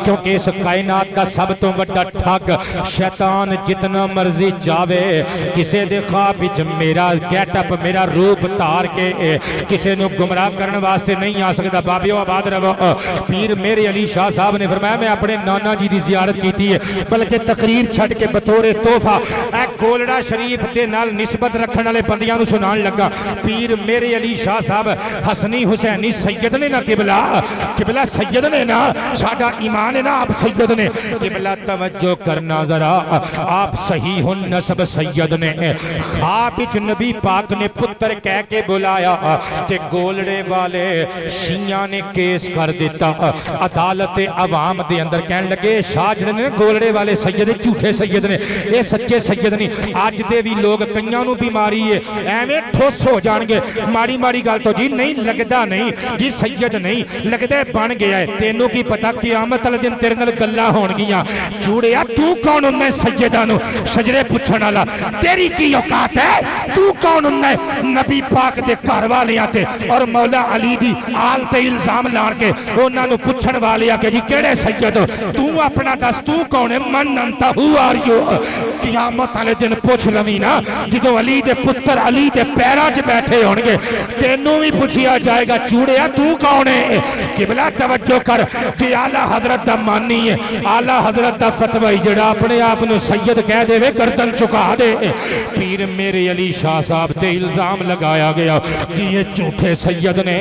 کیونکہ اس کائنات کا سب تو بڑا ٹھگ شیطان جتنا مرضی جاوے کسے دے خواب وچ میرا گیٹ اپ میرا روپ تار کے کسے نو گمراہ کرنے واسطے نہیں آ سکتا بابیو آباد رہو پیر میرے علی شاہ صاحب نے فرمایا میں اپنے نانا جی دی زیارت کیتی ہے بلکہ تقریر چھڑ کے بطور تحفہ اے گولڑا شریف دے نال نسبت رکھن والے بندیاں نو سنان لگا پیر میرے علی شاہ صاحب حسنی حسینی سید نے نا قبلہ سید نے نا ساڈا ایمان ہے نا آپ سید نے قبلہ توجہ کرنا ذرا آپ صحیح النسب سید نے خواب وچ نبی پاک نے پتر کہہ کے بلایا تے گولڑے والے شیعہ نے کیس کر دیتا عدالت عوام دے اندر کہن لگے شاہ جڑے نے گولڑے والے سید جھوٹے سید نے اے سچے سید نہیں اج دے بھی لوگ کئیاں نو بیماری ہے ایویں ٹھوس ہو جان گے ماڑی گل تو جی نہیں لگدا نہیں جس سید نہیں لگدے بن گیا ہے تینوں کی پتہ قیامت والے دن تیرے نال گلاں ہون گیاں چوڑیا تو کون ہوندا ہے سیداں نو شجرے پوچھن والا تیری کی اوقات ہے تو کون ہوندا ہے نبی پاک دے گھر والیاں تے اور مولا علی دی آل تے الزام لان کے انہاں نو پوچھن والے کہ جی کیڑے سید ہو تو اپنا دس تو کون ہے من انت ہو آر یو قیامت والے دن پوچھ لویں نا جدوں علی دے پتر علی دے پیراں 'چ بیٹھے ہون گے تینوں بھی پوچھیا جائے گا چوڑیا تو کون ہے قبلہ توجہ کر جی اعلیٰ حضرت دا مانی ہے اعلیٰ حضرت دا فتوی جڑا اپنے آپ نو سید کہہ دے وے گردن چکا دے پیر میرے علی شاہ صاحب تے الزام لگایا گیا جی یہ جھوٹے سید نے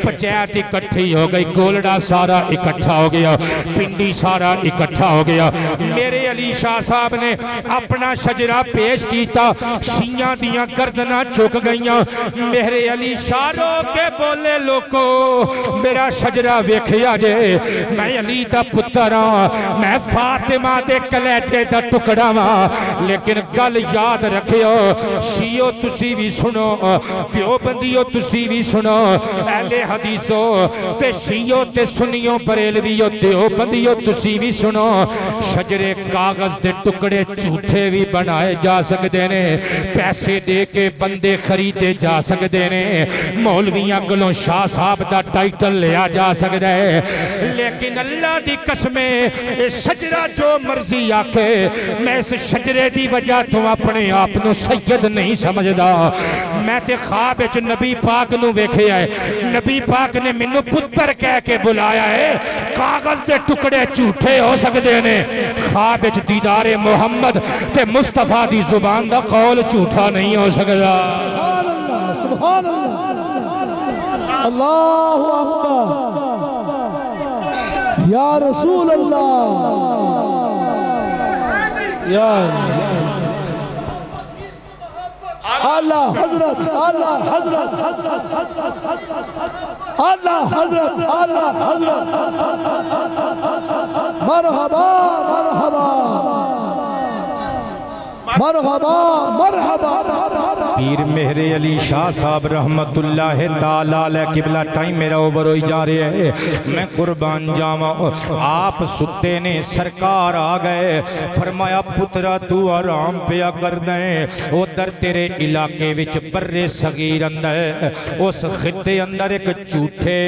پنچایت اکٹھی ہو گئی گولڑا سارا اکٹھا ہو گیا پنڈی سارا اکٹھا ہو گیا میرے علی شاہ صاحب نے اپنا شجرہ پیش کیتا شیعہ دیاں گردناں چک گئیاں میرے علی شاہ رو کے بولے لوکو میرا شجرہ ویکھیا جے میں علی دا پتر ہاں میں فاطمہ دے کلیجے دا ٹکڑا ہاں لیکن گل یاد رکھیو شیعو تسی بھی سنو دیوبندیو تسی بھی سنو اہل حدیثو تے شیعو تے سنیو بریلویو دیوبندیو تسی بھی سنو شجرے کاغذ دے ٹکڑے جھوٹے بھی بنائے جا سکتے نے پیسے دے کے بندے خریدے جا سکتے نے مولویاں گلوں شاہ صاحب دا ٹائٹل لیا جا سکتا ہے لیکن اللہ دی قسمیں شجرہ جو مرضی آکے میں اس شجرے دی وجہ تو اپنے آپنو سید نہیں سمجھدا میں تے خواب اچ نبی پاک نو ویکھے آئے نبی پاک نے منو پتر کہہ کے بلایا ہے کاغذ دے ٹکڑے جھوٹے ہو سکتے نے خواب اچ دیدار محمد تے مصطفیٰ دی زبان دا قول جھوٹا نہیں ہو سکتا سبحان اللہ اللہ اکبر یا رسول اللہ یا اللہ حضرت اللہ حضرت اللہ حضرت اللہ حضرت مرحبا مرحبا مرحبا مرحبا پیر مہر علی شاہ صاحب رحمت اللہ تعالیٰ علیہ قبلہ ٹائم میرا اوور ہوئی جا رہے ہیں میں قربان جاواں آپ ستے نے سرکار آ گئے فرمایا پترا تو آرام پیا کر دیں ادھر تیرے علاقے وچ بر صغیر اندر اس خطے اندر ایک جھوٹے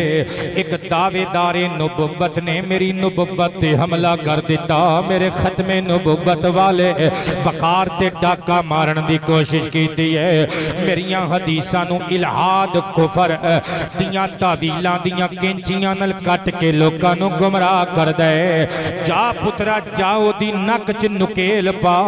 ایک دعوے دار نبوت نے میری نبوت تے حملہ کر دیتا میرے ختم نبوت والے وقار تے ڈاکہ مارن دی کوشش کیتی ہے میریاں حدیثاں نو الہاد کفر دیاں تعویلاں دیاں کینچیاں نل کٹ کے لوکاں نو گمراہ کر دے جا پترا جاؤ دی نک چ نکیل پا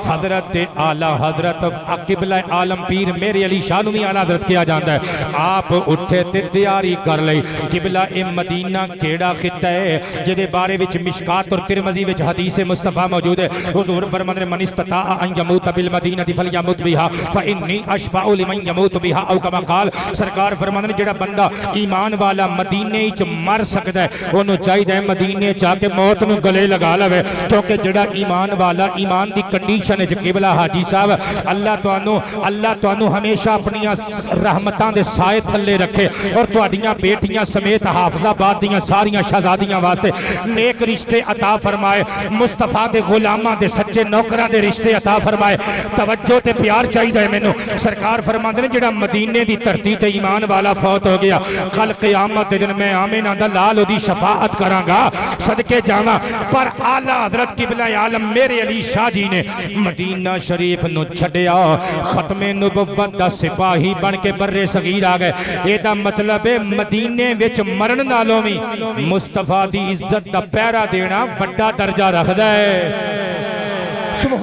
حضرت اعلی حضرت قبلہ عالم پیر میرے علی شاہ نو بھی اعلی حضرت کیا جاندا ہے آپ اٹھے تے تیاری کر لئی قبلہ مدینہ کیڑا خطہ ہے جدے بارے وچ مشکات اور ترمذی وچ حدیث مصطفیٰ موجود ہے حضور فرماتے ہیں من استطاع ان یموت بالمدینہ فلیمت بہا فانی اشفع لمن یموت بہا او کما قال سرکار فرماتے ہیں جڑا بندہ ایمان والا مدینے وچ مر سکدا ہے اونوں چاہیے مدینے جا کے موت نو گلے لگا لوے کیونکہ جڑا ایمان والا ایمان دی کنڈیشن وچ قبلہ حاجی صاحب اللہ تانوں ہمیشہ اپنی رحمتاں دے سائے تھلے رکھے اور تہاڈیاں بیٹیاں سمیت حافظ آباد دیاں ساریاں شہزادیاں واسطے نیک رشتے عطا فرمائے مصطفیٰ دے غلاماں دے سچے نوکراں دے رشتے عطا فرمائے توجہ تے پیار چاہیے مینوں سرکار فرماندے نے جڑا مدینے دی دھرتی تے ایمان والا فوت ہو گیا کل قیامت دے دن میں آمینہ دا لال دی شفاعت کراں گا صدقے جاواں پر اعلی حضرت قبلہ عالم میرے علی شاہ جی نے مدینہ شریف نو چھڈیا ختم نبوت دا سپاہی بن کے بر صغیر آ گئے اے دا مطلب ہے مدینے وچ مرن نالوں وی مصطفیٰ دی عزت دا پہرا دینا بڑا درجہ رکھدا ہے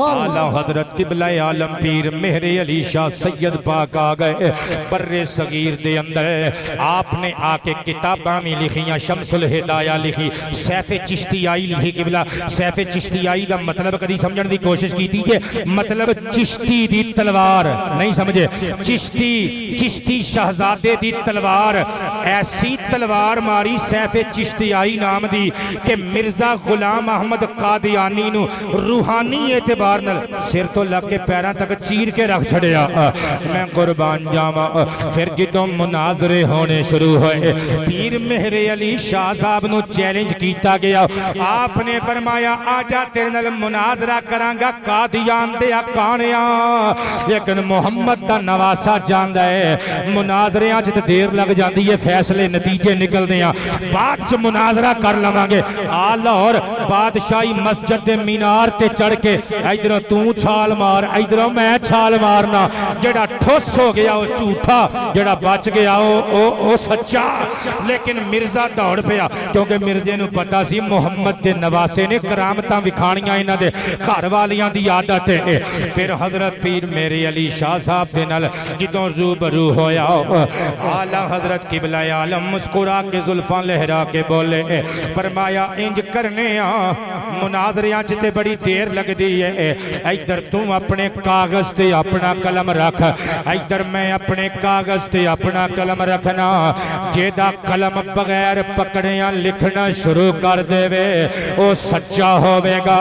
اعلی حضرت قبلہ عالم پیر مہر علی شاہ سید پاک آ گئے بر صغیر دے اندر آپ نے آ کے کتاباں میں لکھیاں شمس الہدایہ لکھی سیف چشتیائی لکھی قبلہ سیف چشتیائی کا مطلب کدی سمجھن دی کوشش کی تھی کہ مطلب چشتی دی تلوار نہیں سمجھے چشتی شہزادے دی تلوار ایسی تلوار ماری سیف چشتیائی نام دی کہ مرزا غلام احمد قادیانی نو روحانیت اعتبار نال سر تو لگ کے پیراں تک چیر کے رکھ چھڑیا میں قربان جاواں پھر جدوں مناظرے ہونے شروع ہوئے پیر مہر علی شاہ صاحب نو چیلنج کیتا گیا آپ نے فرمایا آجا تیرے نال مناظرہ کراں گا قادیان دے کانیاں لیکن محمد دا نواسا جاندا ہے مناظریاں چ دیر لگ جاندی ہے فیصلے نتیجے نکلدے ہیں بعد چ مناظرہ کر لواں گے آ لاہور بادشاہی مسجد دے مینار تے چڑھ کے ادھروں تو چھال مار ادھروں میں چھال مارنا جڑا ٹھوس ہو گیا وہ جھوٹا جڑا بچ گیا وہ سچا لیکن مرزا دوڑ پیا کیونکہ مرزے نو پتا سی محمد دے نواسے نے کرامتاں وکھانیاں انہاں دے گھر والیاں دی عادت ہے پھر حضرت پیر میرے علی شاہ صاحب دے نال جدوں روبرو ہویا اعلیٰ حضرت قبلہ عالم مسکرا کے زلفاں لہرا کے بولے فرمایا انج کرنے مناظریاں چتے بڑی دیر لگ دی ہے ادھر تم اپنے کاغذ تے اپنا قلم رکھ ادھر میں اپنے کاغذ تے اپنا قلم رکھنا جیدہ قلم بغیر پکڑیاں لکھنا شروع کر دے وے او سچا ہوئے گا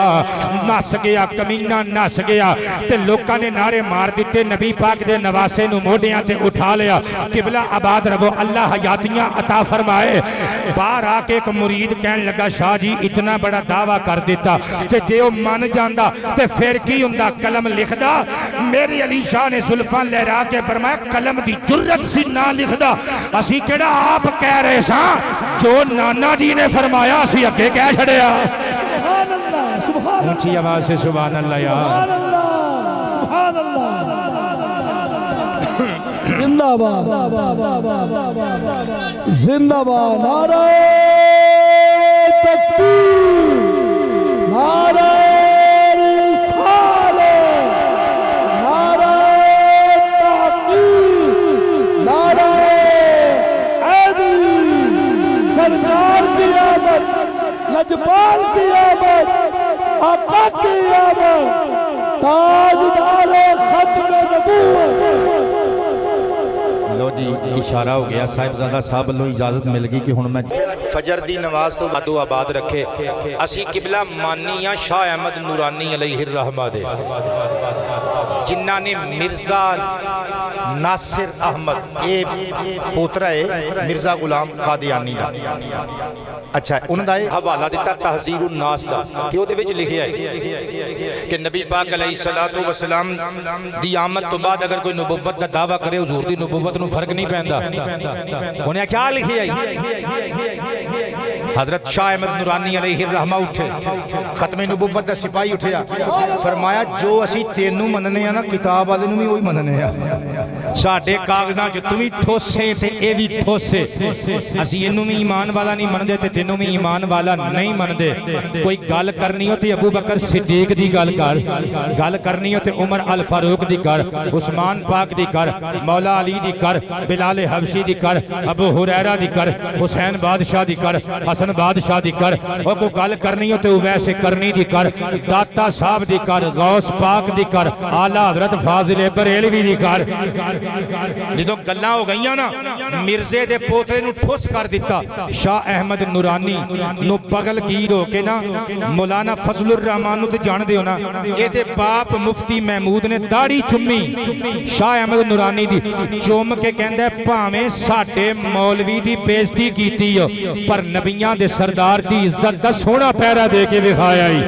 نس گیا کمینہ نس گیا تے لوکاں نے نعرے مار دیتے نبی پاک دے نواسے نو موڑیاں تے اٹھا لیا قبلہ آباد رہو اللہ حیاتیاں عطا فرمائے باہر آکے ایک مرید کہنے لگا شاہ جی اتنا بڑا دعویٰ کر دیتا تے جے او مان جاندہ تے پھر کی ہندہ قلم لکھ دا میری علی شاہ نے زلفاں لہرا کے فرمایا قلم دی جرت سی نہ لکھ دا اسی کیڑا آپ کہہ رہے ساں جو نانا جی نے فرمایا اسی اگے کہہ چھڑیا سبحان اللہ سبحان اونچی آواز سے سبحان اللہ یا سبحان اللہ زندہ باد زندہ باد نعرہ تکبیر نعرہ رسالت نعرہ تحقیق نعرہ حیدری سرکار کی آمد لجپال کی آمد آقا کی آمد تاجدار ختم نبوت لو جی اشارہ ہو گیا صاحبزادہ صاحب لو اجازت مل گئی کہ ہن میں فجر دی نماز تو باتو آباد رکھے اسی قبلہ مانیاں شاہ احمد نورانی علیہ الرحمہ دے جنہ نے مرزا ناصر احمد یہ پوترہ ہے مرزا غلام قادیانی دا اچھا انہوں دا حوالہ دیتا تحذیر الناس دا کہ وہ دے وچ لکھیا ہے کہ نبی پاک علیہ السلام دی آمد تو بعد اگر کوئی نبوت دا دعویٰ کرے حضور دی نبوت نو فرق نہیں پہندا انہیں کیا لکھیا ہے حضرت شاہ احمد نورانی علیہ الرحمہ اٹھے ختم نبوت دا سپاہی اٹھیا فرمایا جو اسی تینوں مننے ہیں نا کتاب والے نو بھی وہی مننے ہیں ساڈے کاغذاں جو تمہیں ٹھوسے تے اے بھی ٹھوسے اسی انہوں میں ایمان والا نہیں من دے تے تینوں میں ایمان والا نہیں من دے کوئی گل کرنی ہو تے ابو بکر صدیق دی گل کرنی ہو تے عمر الفاروق دی کر عثمان پاک دی کر مولا علی دی کر بلال حبشی دی کر ابو ہریرہ دی کر حسین بادشاہ دی کر حسن بادشاہ دی کر اور کو گل کرنی ہو تے اویس کرنی دی کر داتا صاحب دی کر غوث پاک دی کر اعلیٰ حضرت فاضل بریلوی دی کر جدو گلاں ہو گئیاں نا مرزے دے پوترے نو ٹھوس کر دیتا شاہ احمد نورانی نو پگل گیر ہو کے نا مولانا فضل الرحمن نو تے جان دے ہونا اے دے باپ مفتی محمود نے داڑھی چمی شاہ احمد نورانی دی چوم کے کہندہ ہے پاویں ساٹے مولوی دی بیزتی کیتی ہو پر نبیان دے سردار دی عزت دا سونا پیرا دے کے بخایا ہی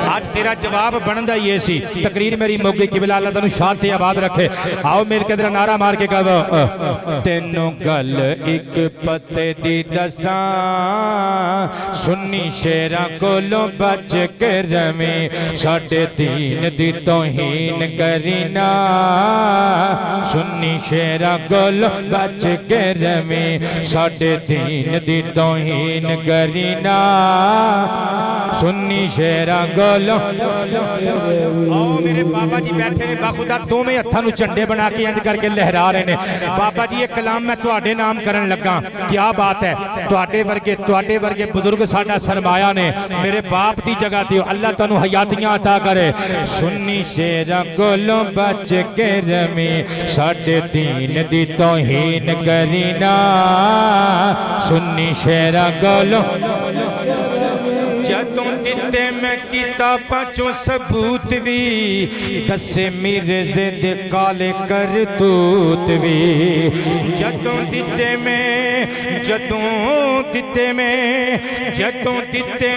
آج تیرا جواب بندہ یہ سی تقریر میری موقع قبلہ اللہ تنو شاد سے آباد رکھے آؤ میرے کے در نعرہ مار کے کہو تینوں گل ایک پتے دی دساں سنی شیرہ کو لو بچ کر میں ساڑھے دین دی توہین کرینا سنی شیرہ کو لو بچ کر میں ساڑھے دین دی توہین کرینا سنی شیرہ گولو میرے بابا جی بیٹھے نے باخودہ دو میں ہتھاں نو چنڈے بنا کے انج کر کے لہرا رہے نے بابا جی یہ کلام میں تواڈے نام کرن لگا کیا بات ہے تواڈے ورگے بزرگ ساڈا سرمایہ نے میرے باپ دی جگہ دیو اللہ تانوں حیاتیاں عطا کرے سنی شیراں کولوں بچ کے رمی ساڈے دین دی توہین کرینا سنی شیراں کولوں جدوں دتے میں کتاباں چوں ثبوت وی دسے مرزے دے کالے کرتوت وی جدوں دتے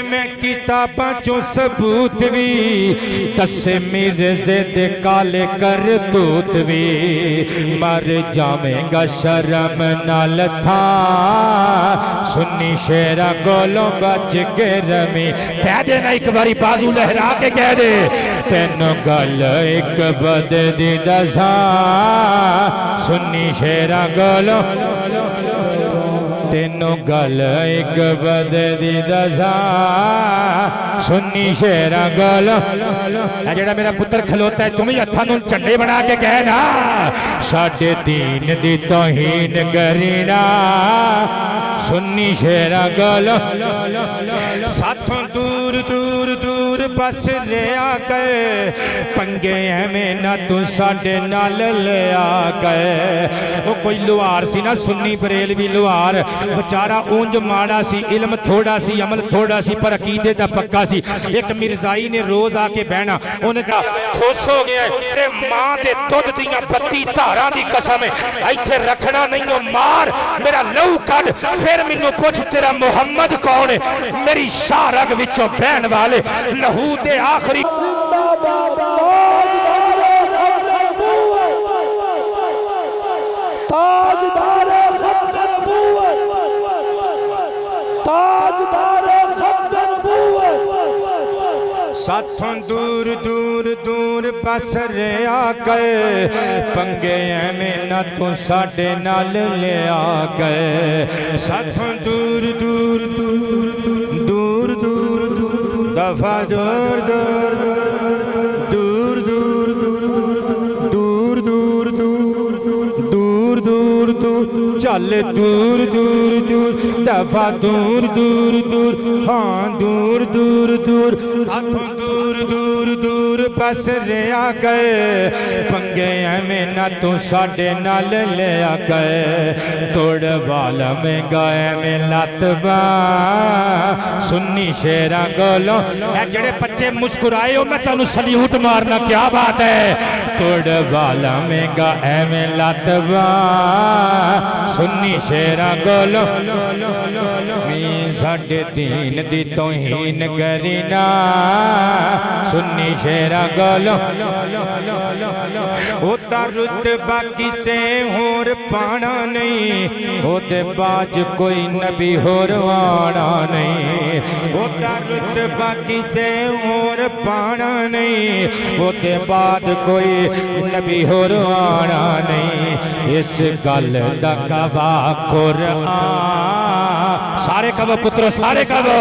میں کتاباں چوں ثبوت وی دسے مرزے دے کالے کرتوت وی مر جاویں گا شرم نال تھا سنی شیرہ گولوں بچ کے رمی کہہ دے نا ایک باری بازو لہرا کے کہہ دے تینوں گل ایک بد دی دساں سنی شیرہ گولوں تینوں گل ایک بد دی دساں سنی شیرہ گولوں جڑا میرا پتر کھلوتا ہے تمہیں ہتھاں نوں چنڈے بنا کے کہنا ساڈے دین دی توہین کرینا سنی شیرہ گولوں ساتھوں دور دور دور بس لے آگئے پنگے ہمیں نہ تو ساڑے نال لے آگئے وہ کوئی لوار سی نہ سنی بریلوی لوار بچارہ اونج ماڑا سی علم تھوڑا سی عمل تھوڑا سی پر عقیدے دا پکا سی ایک مرزائی نے روز آکے بہنا انہیں کہا خوش ہو گیا ہے میرے ماں دے دودھ دیاں بتی تاران دی قسم ہے ایتھے رکھنا نہیں ہو مار میرا لو کڑ پھر منو پوچھ تیرا محمد کون ہے میری شارگ وچوں بہن والے لہو دے آخری ساتھوں دور دور دور بس رے آگئے پنگے میں نہ تو ساڑے نال لے آگئے ساتھوں دور دور دور دور دور دفع دور دور دور دور دور دور دور دور دور چل دور دور دور دفع دور دور دور ہاں دور دور دور ساتھوں دور دور دور بس رے آگئے پنگے میں نہ تو ساڑے نال لے آگئے توڑ والا میں گائے میں لاتبا سنی شیرہ گولوں اے جڑے بچے مسکرائے ہو میں تانوں سلیوٹ مارنا کیا بات ہے توڑ والا میں گائے میں لاتبا سنی شیرہ گولوں میں ساڑے دین دی توہین کرینا سنی شیرہ گولوں او تا رتبہ کسے ہور پانا نہیں او دے باج کوئی نبی ہور وانا نہیں او تا رتبہ کسے ہور پانا نہیں او دے بعد کوئی نبی ہور وانا نہیں اس گل دا گواہ قرآن سارے کبھو پترو سارے کبھو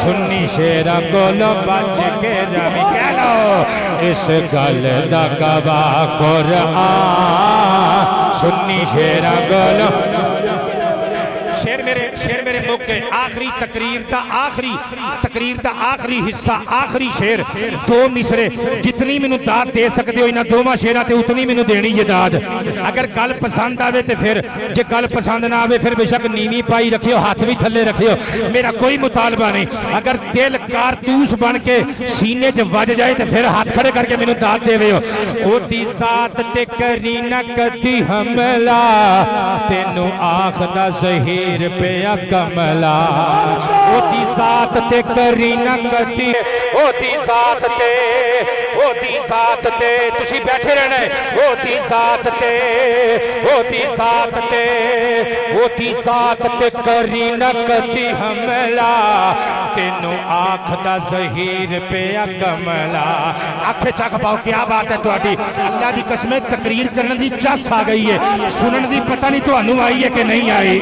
سنی شیرہ گولوں بچ کے جامی کہہ لو اس گل دا گواہ قرآن سنی شیرہ گولوں شیر میرے موقع آخری تقریر دا آخری حصہ آخری شیر دو مصرے جتنی منو داد دے سکتے ہو انہاں دوما شیرہ تے اتنی منو دینی یہ داد اگر گل پسند آوے تے پھر جے گل پسند نہ آوے پھر بے شک نیوی پائی رکھیو ہاتھ بھی تھلے رکھیو میرا کوئی مطالبہ نہیں اگر دل کارتوس بن کے سینے چ وج جائے تے پھر ہاتھ کھڑے کر کے منو داد دے وے ہو او دی ذات تے کری نہ کدی حملہ تینوں آخدہ ظہیر پہ کملا او دی ذات تے کری نہ کدی او دی ذات تے تسی بیٹھے رہنا ہے او دی ذات تے کری نہ کدی حملہ تینوں آنکھ دا ظہیر پہ کملا آنکھیں چاک پاؤ کیا بات ہے تواڈی اللہ دی قسمیں تقریر کرنے دی چاس آ گئی ہے سنن دی پتہ نہیں تانوں آئی ہے کہ نہیں آئی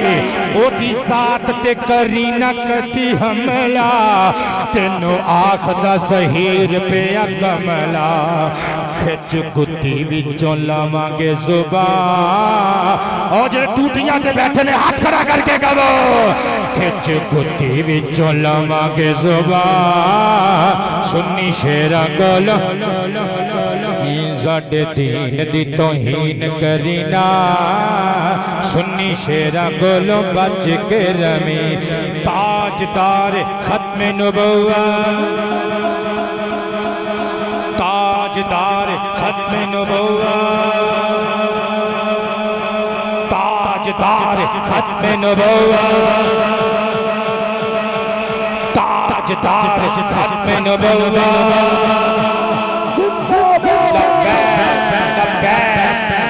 او دی ذات تے کری نہ کدی حملہ تینوں آنکھ دا ظہیر پہ کملا کھچ گتی وچوں لاواںگے زبان اور جڑے ٹوٹیاں تے بیٹھے نے ہاتھ کھڑا کر کے کہو کھچ گتی وچوں لاواںگے زبان سنی شیرہ گولوں ساڈے دین دی توہین کرینا سنی شیرہ گولوں بچ کے رمی تاجدار ختم نبوت ختم نبوت تاجدار ختم نبوت تاجدار ختم نبوت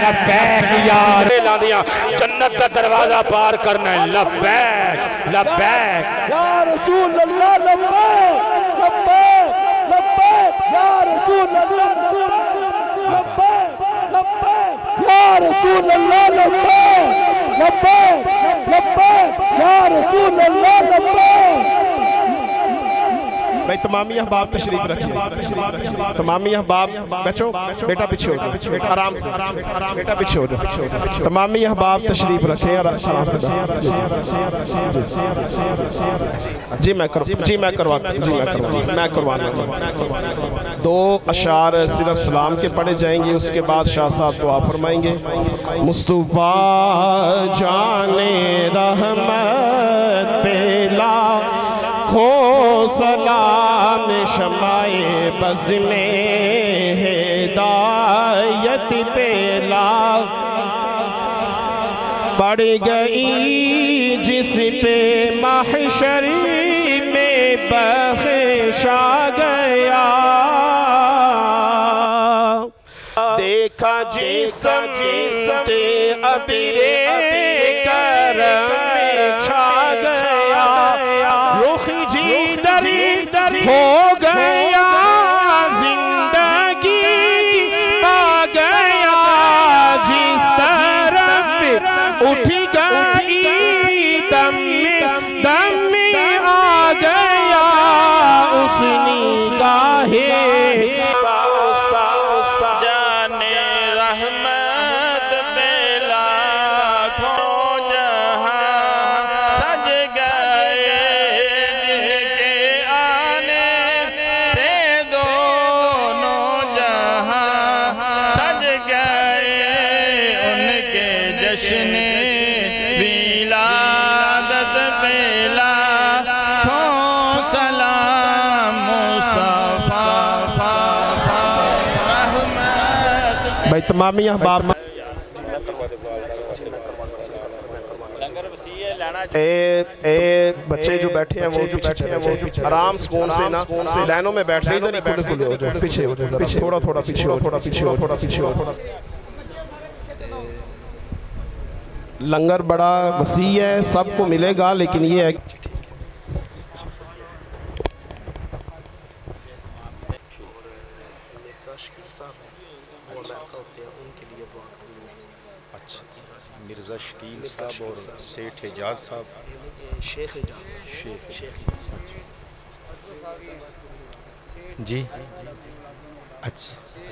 لبیک یار لانیاں جنت کا دروازہ پار کرنا ہے لبیک لبیک یا رسول اللہ لبیک لبیک لبیک یا رسول اللہ لبیک لبیک یا رسول اللہ لبیک لبیک لبیک یا رسول اللہ لبیک بھائی تمامی احباب تشریف رکھیں تمامی احباب بیٹھو بیٹا پیچھے ہو جاؤ آرام سے بیٹا پیچھے ہو جاؤ تمامی احباب تشریف رکھیں آرام سے جی میں کرواتا ہوں دو اشعار صرف سلام کے پڑھے جائیں گے اس کے بعد شاہ صاحب دعا فرمائیں گے مصطفیٰ جان رحمت پہ لاکھوں سلام شمع بز میں ہدایت پہ پڑ گئی جس پہ محشر میں بخشا گیا دیکھا جسم ابرے کرم میں چھا گیا رخ جدھر ہو گیا زندگی پا گیا جس طرف اٹھ گئی دم میں آ گیا اس نگاہ بھائی تمامی احباب بچے جو بیٹھے ہیں وہ پیچھے آرام سکون سے نا لائنوں میں بیٹھ رہے ادھر ہی کھلے ہو جائے پیچھے ہو جائے تھوڑا پیچھے ہو لنگر بڑا وسیع ہے سب کو ملے گا لیکن یہ ہے مرزا شکیل صاحب اور سیٹھ اعجاز صاحب شیخ اعجاز جی اچھا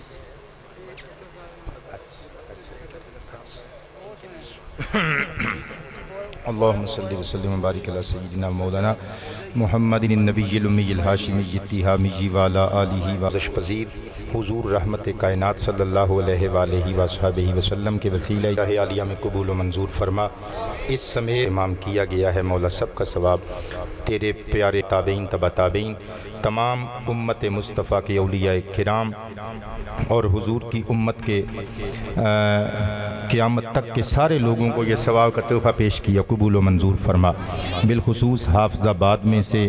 اللہم صلی وسلم وبارک علی سیدنا مولانا محمد النبی الامی الہاشمی التہامی وعلی آلہ وعزش پذیر حضور رحمت کائنات صلی اللہ علیہ وآلہ وصحبہ وسلم کے وسیلہ الہ عالیہ میں قبول و منظور فرما اس سمے امام کیا گیا ہے مولا سب کا ثواب تیرے پیارے تابعین تبع تابعین تمام امت مصطفیٰ کے اولیاء کرام اور حضور کی امت کے قیامت تک کے سارے لوگوں کو یہ ثواب کا تحفہ پیش کیا قبول و منظور فرما بالخصوص حافظ آباد میں سے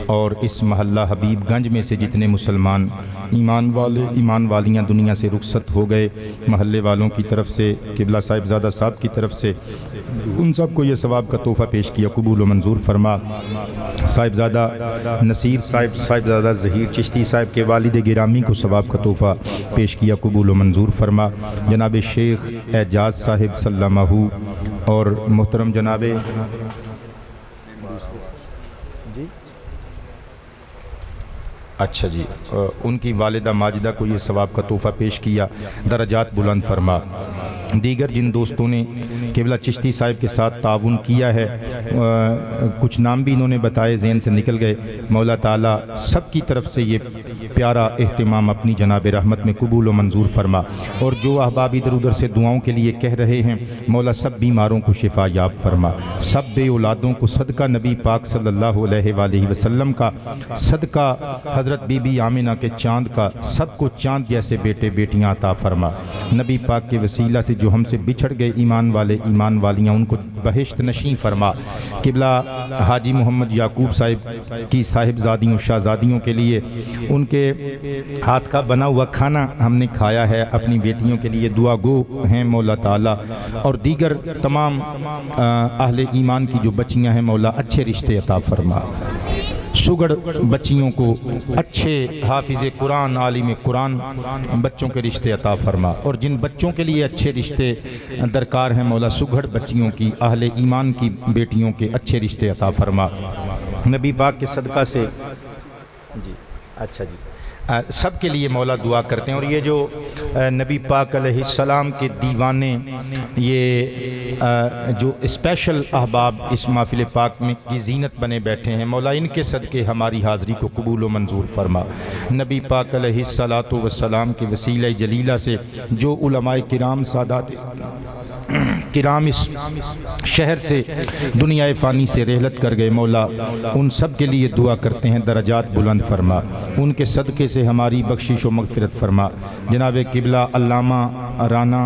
اور اس محلہ حبیب گنج میں سے جتنے مسلمان ایمان والے ایمان والیاں دنیا سے رخصت ہو گئے محلے والوں کی طرف سے قبلہ صاحبزادہ صاحب کی طرف سے ان سب کو یہ ثواب کا تحفہ پیش کیا قبول و منظور فرما صاحبزادہ نصیر صاحبزادہ ظہیر چشتی صاحب کے والد گرامی کو ثواب کا تحفہ پیش کیا قبول و منظور فرما جناب شیخ اعجاز صاحب سلامہ اور محترم جناب اچھا جی ان کی والدہ ماجدہ کو یہ ثواب کا تحفہ پیش کیا درجات بلند فرما دیگر جن دوستوں نے قبلہ چشتی صاحب کے ساتھ تعاون کیا ہے کچھ نام بھی انہوں نے بتائے ذہن سے نکل گئے مولا تعالیٰ سب کی طرف سے یہ پیارا اہتمام اپنی جناب رحمت میں قبول و منظور فرما اور جو احباب ادھر ادھر سے دعاؤں کے لیے کہہ رہے ہیں مولا سب بیماروں کو شفا یاب فرما سب بے اولادوں کو صدقہ نبی پاک صلی اللہ علیہ وآلہ وسلم کا صدقہ حضرت حضرت بی بی آمینہ کے چاند کا سب کو چاند جیسے بیٹے بیٹیاں عطا فرما۔ نبی پاک کے وسیلہ سے جو ہم سے بچھڑ گئے ایمان والے ایمان والیاں ان کو بہشت نشین فرما۔ قبلہ حاجی محمد یعقوب صاحب کی صاحبزادیوں شہزادیوں کے لیے ان کے ہاتھ کا بنا ہوا کھانا ہم نے کھایا ہے، اپنی بیٹیوں کے لیے دعا گو ہیں مولا تعالیٰ، اور دیگر تمام اہل ایمان کی جو بچیاں ہیں مولا اچھے رشتے عطا فرما۔ سگڑ بچیوں کو اچھے حافظ قرآن عالم قرآن بچوں کے رشتے عطا فرما، اور جن بچوں کے لیے اچھے رشتے درکار ہیں مولا سگڑ بچیوں کی اہل ایمان کی بیٹیوں کے اچھے رشتے عطا فرما۔ نبی پاک کے صدقہ سے جی اچھا جی سب کے لیے مولا دعا کرتے ہیں، اور یہ جو نبی پاک علیہ السلام کے دیوانے یہ جو اسپیشل احباب اس محفل پاک میں کی زینت بنے بیٹھے ہیں مولا ان کے صدقے ہماری حاضری کو قبول و منظور فرما۔ نبی پاک علیہ السلام کے وسیلہ جلیلہ سے جو علماء کرام سادات کرام اس شہر سے دنیا فانی سے رحلت کر گئے مولا ان سب کے لیے دعا کرتے ہیں درجات بلند فرما، ان کے صدقے سے ہماری بخشش و مغفرت فرما۔ جناب قبلہ علامہ رانا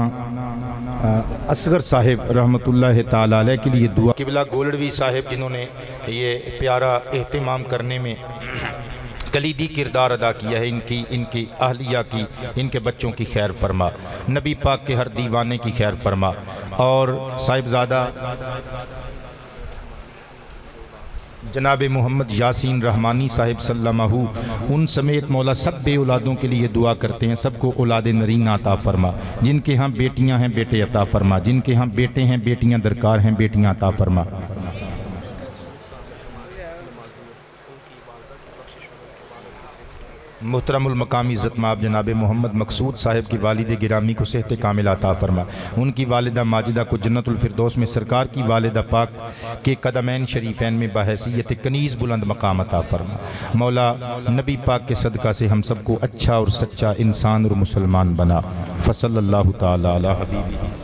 اصغر صاحب رحمۃ اللہ تعالیٰ علیہ کے لیے دعا، قبلہ گولڑوی صاحب جنہوں نے یہ پیارا اہتمام کرنے میں کلیدی کردار ادا کیا ہے، ان کی اہلیہ کی ان کے بچوں کی خیر فرما، نبی پاک کے ہر دیوانے کی خیر فرما، اور صاحبزادہ جناب محمد یاسین رحمانی صاحب سلمہ ان سمیت مولا سب بے اولادوں کے لیے دعا کرتے ہیں، سب کو اولاد نرین عطا فرما، جن کے ہاں بیٹیاں ہیں بیٹے عطا فرما، جن کے ہاں بیٹے ہیں بیٹیاں درکار ہیں بیٹیاں عطا فرما۔ محترم المقام عزت مآب جناب محمد مقصود صاحب کی والد گرامی کو صحت کامل عطا فرما، ان کی والدہ ماجدہ کو جنت الفردوس میں سرکار کی والدہ پاک کے قدمین شریفین میں بحیثیت کنیز بلند مقام عطا فرما۔ مولا نبی پاک کے صدقہ سے ہم سب کو اچھا اور سچا انسان اور مسلمان بنا۔ فصلی اللہ تعالی علی حبیبہ۔